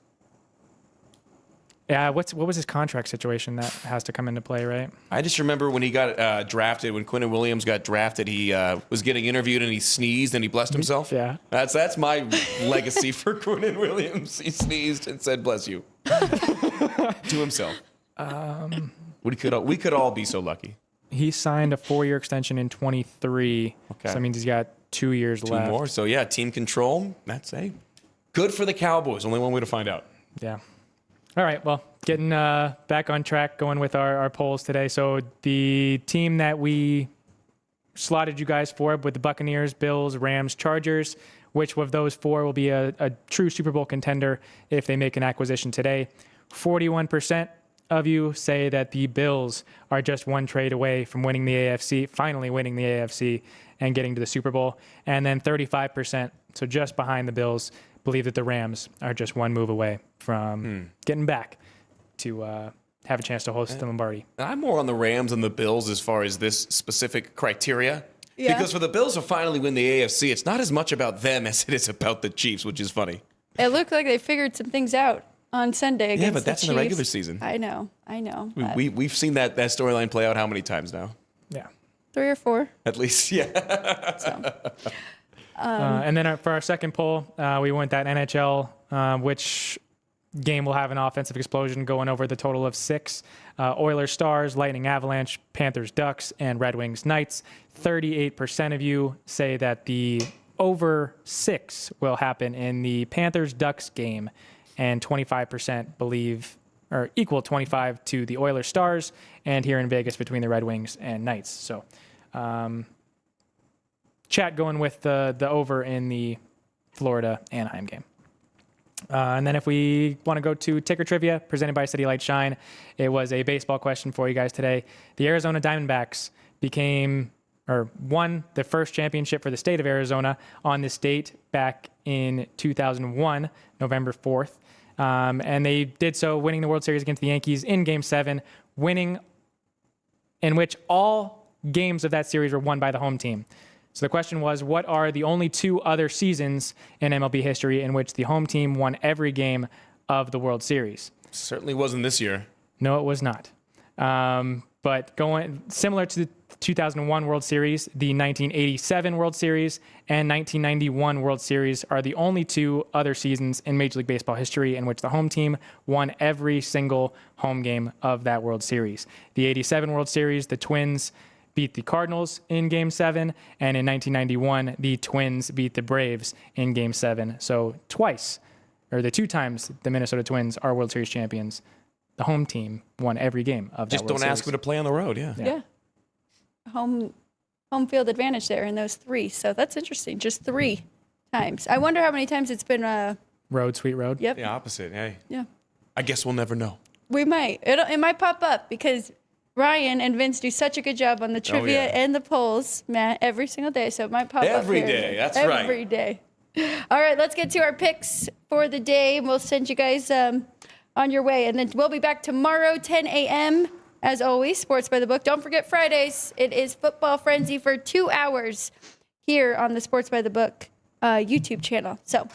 Yeah, what was his contract situation that has to come into play, right? I just remember when he got drafted, when Quinnen Williams got drafted, he was getting interviewed and he sneezed and he blessed himself. Yeah. That's my legacy for Quinnen Williams. He sneezed and said, "Bless you," to himself. We could all be so lucky. He signed a 4-year extension in 23. Okay. So that means he's got 2 years 2 left. more. So, team control. That's good for the Cowboys. Only one way to find out. Yeah. All right. Well, getting back on track, going with our polls today. So the team that we slotted you guys for with the Buccaneers, Bills, Rams, Chargers, which of those 4 will be a true Super Bowl contender if they make an acquisition today? 41% of you say that the Bills are just one trade away from winning the AFC, finally winning the AFC and getting to the Super Bowl. And then 35%, so just behind the Bills, believe that the Rams are just one move away from getting back to have a chance to host the Lombardi. I'm more on the Rams than the Bills as far as this specific criteria. Yeah. Because for the Bills to finally win the AFC, it's not as much about them as it is about the Chiefs, which is funny. It looked like they figured some things out on Sunday against but that's the in the Chiefs. regular season. I know. We've seen that storyline play out how many times now? Yeah. 3 or 4. At least, yeah. So. And then for our second poll, we went that NHL, which game will have an offensive explosion, going over the total of 6. Oilers Stars, Lightning Avalanche, Panthers Ducks, and Red Wings Knights. 38% of you say that the over 6 will happen in the Panthers Ducks game, and 25% believe, or equal 25 to the Oilers Stars, and here in Vegas between the Red Wings and Knights. So chat going with the over in the Florida Anaheim game. And then if we want to go to ticker trivia presented by City Light Shine, it was a baseball question for you guys today. The Arizona Diamondbacks won the first championship for the state of Arizona on this date back in 2001, November 4th. And they did so winning the World Series against the Yankees in Game 7, winning in which all games of that series were won by the home team. So the question was, what are the only 2 other seasons in MLB history in which the home team won every game of the World Series? Certainly wasn't this year. No, it was not. But going similar to the 2001 World Series, the 1987 World Series and 1991 World Series are the only 2 other seasons in Major League Baseball history in which the home team won every single home game of that World Series. The 87 World Series, the Twins beat the Cardinals in Game 7, and in 1991, the Twins beat the Braves in Game 7. So the 2 times the Minnesota Twins are World Series champions, the home team won every game of that Just World don't Series. ask them to play on the road, Yeah. Home field advantage there in those 3. So that's interesting. Just 3 times. I wonder how many times it's been Road, sweet road. Yep. The opposite, hey. Yeah. I guess we'll never know. We might. It might pop up because Ryan and Vince do such a good job on the trivia and the polls, Matt, every single day. So it might pop up Every here. day, that's right. Every day. All right, let's get to our picks for the day, and we'll send you guys on your way. And then we'll be back tomorrow, 10 a.m., as always, Sports by the Book. Don't forget Fridays. It is Football Frenzy for 2 hours here on the Sports by the Book YouTube channel. So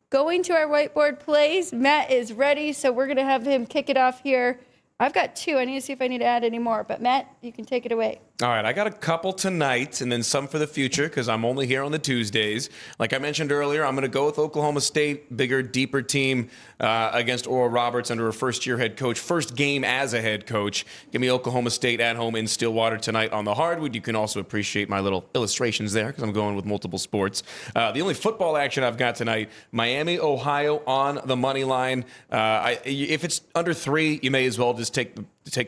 going to our whiteboard plays, Matt is ready, so we're going to have him kick it off here. I've got 2. I need to see if I need to add any more. But, Matt, you can take it away. All right, I got a couple tonight and then some for the future because I'm only here on the Tuesdays. Like I mentioned earlier, I'm going to go with Oklahoma State, bigger, deeper team against Oral Roberts under a first-year head coach. First game as a head coach. Give me Oklahoma State at home in Stillwater tonight on the hardwood. You can also appreciate my little illustrations there because I'm going with multiple sports. The only football action I've got tonight, Miami, Ohio on the money line. If it's under 3, you may as well just take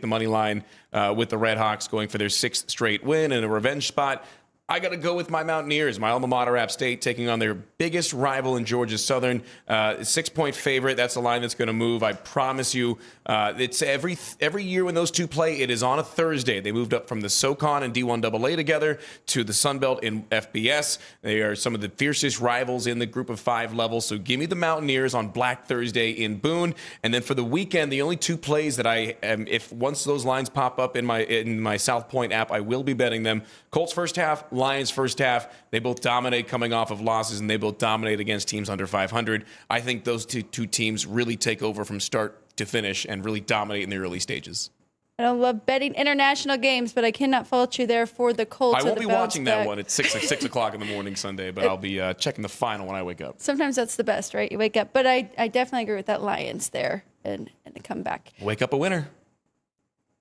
the money line with the Red Hawks going for their 6th straight win and a revenge spot. I got to go with my Mountaineers, my alma mater, App State, taking on their biggest rival in Georgia Southern. 6-point favorite. That's a line that's going to move. I promise you. It's every year when those two play, it is on a Thursday. They moved up from the SoCon and D1AA together to the Sun Belt in FBS. They are some of the fiercest rivals in the Group of 5 level. So give me the Mountaineers on Black Thursday in Boone. And then for the weekend, the only 2 plays that I am, if once those lines pop up in my South Point app, I will be betting them. Colts first half, Lions first half. They both dominate coming off of losses, and they both dominate against teams under 500. I think those two teams really take over from start to finish and really dominate in the early stages. I don't love betting international games, but I cannot fault you there for the Colts. I won't be watching that one at 6 o'clock in the morning Sunday, but I'll be checking the final when I wake up. Sometimes that's the best, right? You wake up. But I definitely agree with that Lions there and the comeback. Wake up a winner.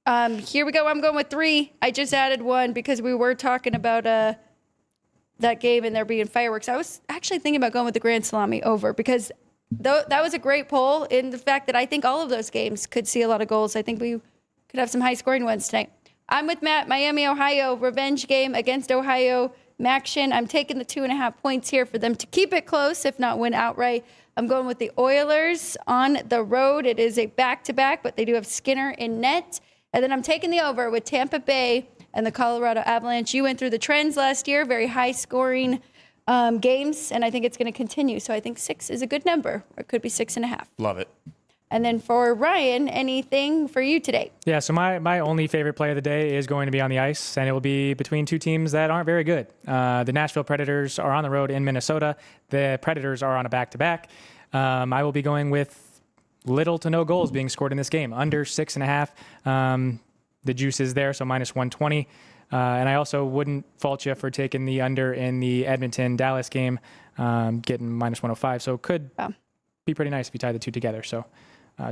Here we go. I'm going with 3. I just added 1 because we were talking about that game and there being fireworks. I was actually thinking about going with the Grand Salami over because that was a great poll in the fact that I think all of those games could see a lot of goals. I think we could have some high-scoring ones tonight. I'm with Matt. Miami, Ohio, revenge game against Ohio. Maction. I'm taking the 2.5 points here for them to keep it close, if not win outright. I'm going with the Oilers on the road. It is a back-to-back, but they do have Skinner in net. And then I'm taking the over with Tampa Bay and the Colorado Avalanche. You went through the trends last year, very high-scoring games, and I think it's going to continue. So I think 6 is a good number, or it could be 6.5. Love it. And then for Ryan, anything for you today? Yeah, so my only favorite play of the day is going to be on the ice, and it will be between 2 teams that aren't very good. The Nashville Predators are on the road in Minnesota. The Predators are on a back-to-back. I will be going with little to no goals being scored in this game, under 6.5. The juice is there, so minus 120. And I also wouldn't fault you for taking the under in the Edmonton-Dallas game, getting minus 105. So it could be pretty nice if you tie the 2 together. So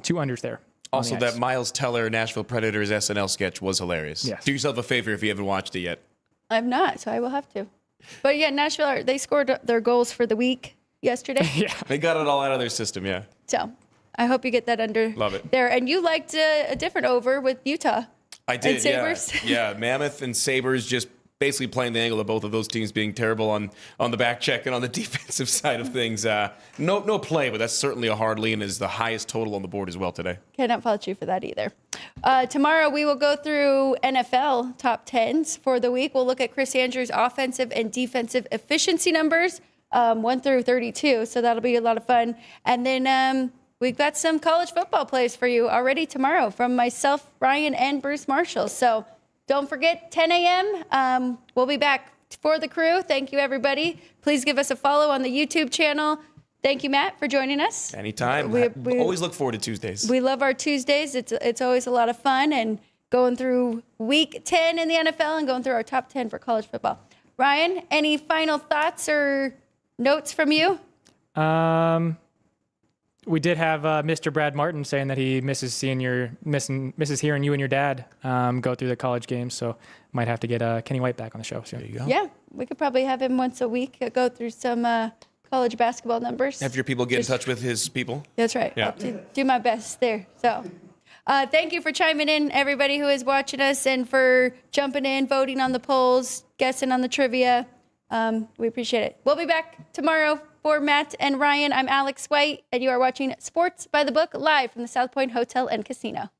2 unders there. Also, that Miles Teller Nashville Predators SNL sketch was hilarious. Yes. Do yourself a favor if you haven't watched it yet. I've not, so I will have to. But yeah, Nashville, they scored their goals for the week yesterday. Yeah. They got it all out of their system, yeah. So I hope you get that under Love it. there. And you liked a different over with Utah. I did, and Sabres. Yeah, Mammoth and Sabres just basically playing the angle of both of those teams being terrible on the back check and on the defensive side of things. No play, but that's certainly a hard lean, is the highest total on the board as well today. Cannot fault you for that either. Tomorrow we will go through NFL top 10s for the week. We'll look at Chris Andrews' offensive and defensive efficiency numbers, 1 through 32. So that'll be a lot of fun. And then we've got some college football plays for you already tomorrow from myself, Ryan, and Bruce Marshall. So don't forget, 10 a.m. We'll be back for the crew. Thank you, everybody. Please give us a follow on the YouTube channel. Thank you, Matt, for joining us. Anytime. We always look forward to Tuesdays. We love our Tuesdays. It's always a lot of fun, and going through week 10 in the NFL and going through our top 10 for college football. Ryan, any final thoughts or notes from you? We did have Mr. Brad Martin saying that he misses hearing you and your dad go through the college games. So might have to get Kenny White back on the show soon. There you go. Yeah, we could probably have him once a week go through some college basketball numbers. Have your people get in touch with his people? That's right. Yeah. I'll do my best there. So thank you for chiming in, everybody who is watching us, and for jumping in, voting on the polls, guessing on the trivia. We appreciate it. We'll be back tomorrow. For Matt and Ryan, I'm Alex White, and you are watching Sports by the Book live from the South Point Hotel and Casino.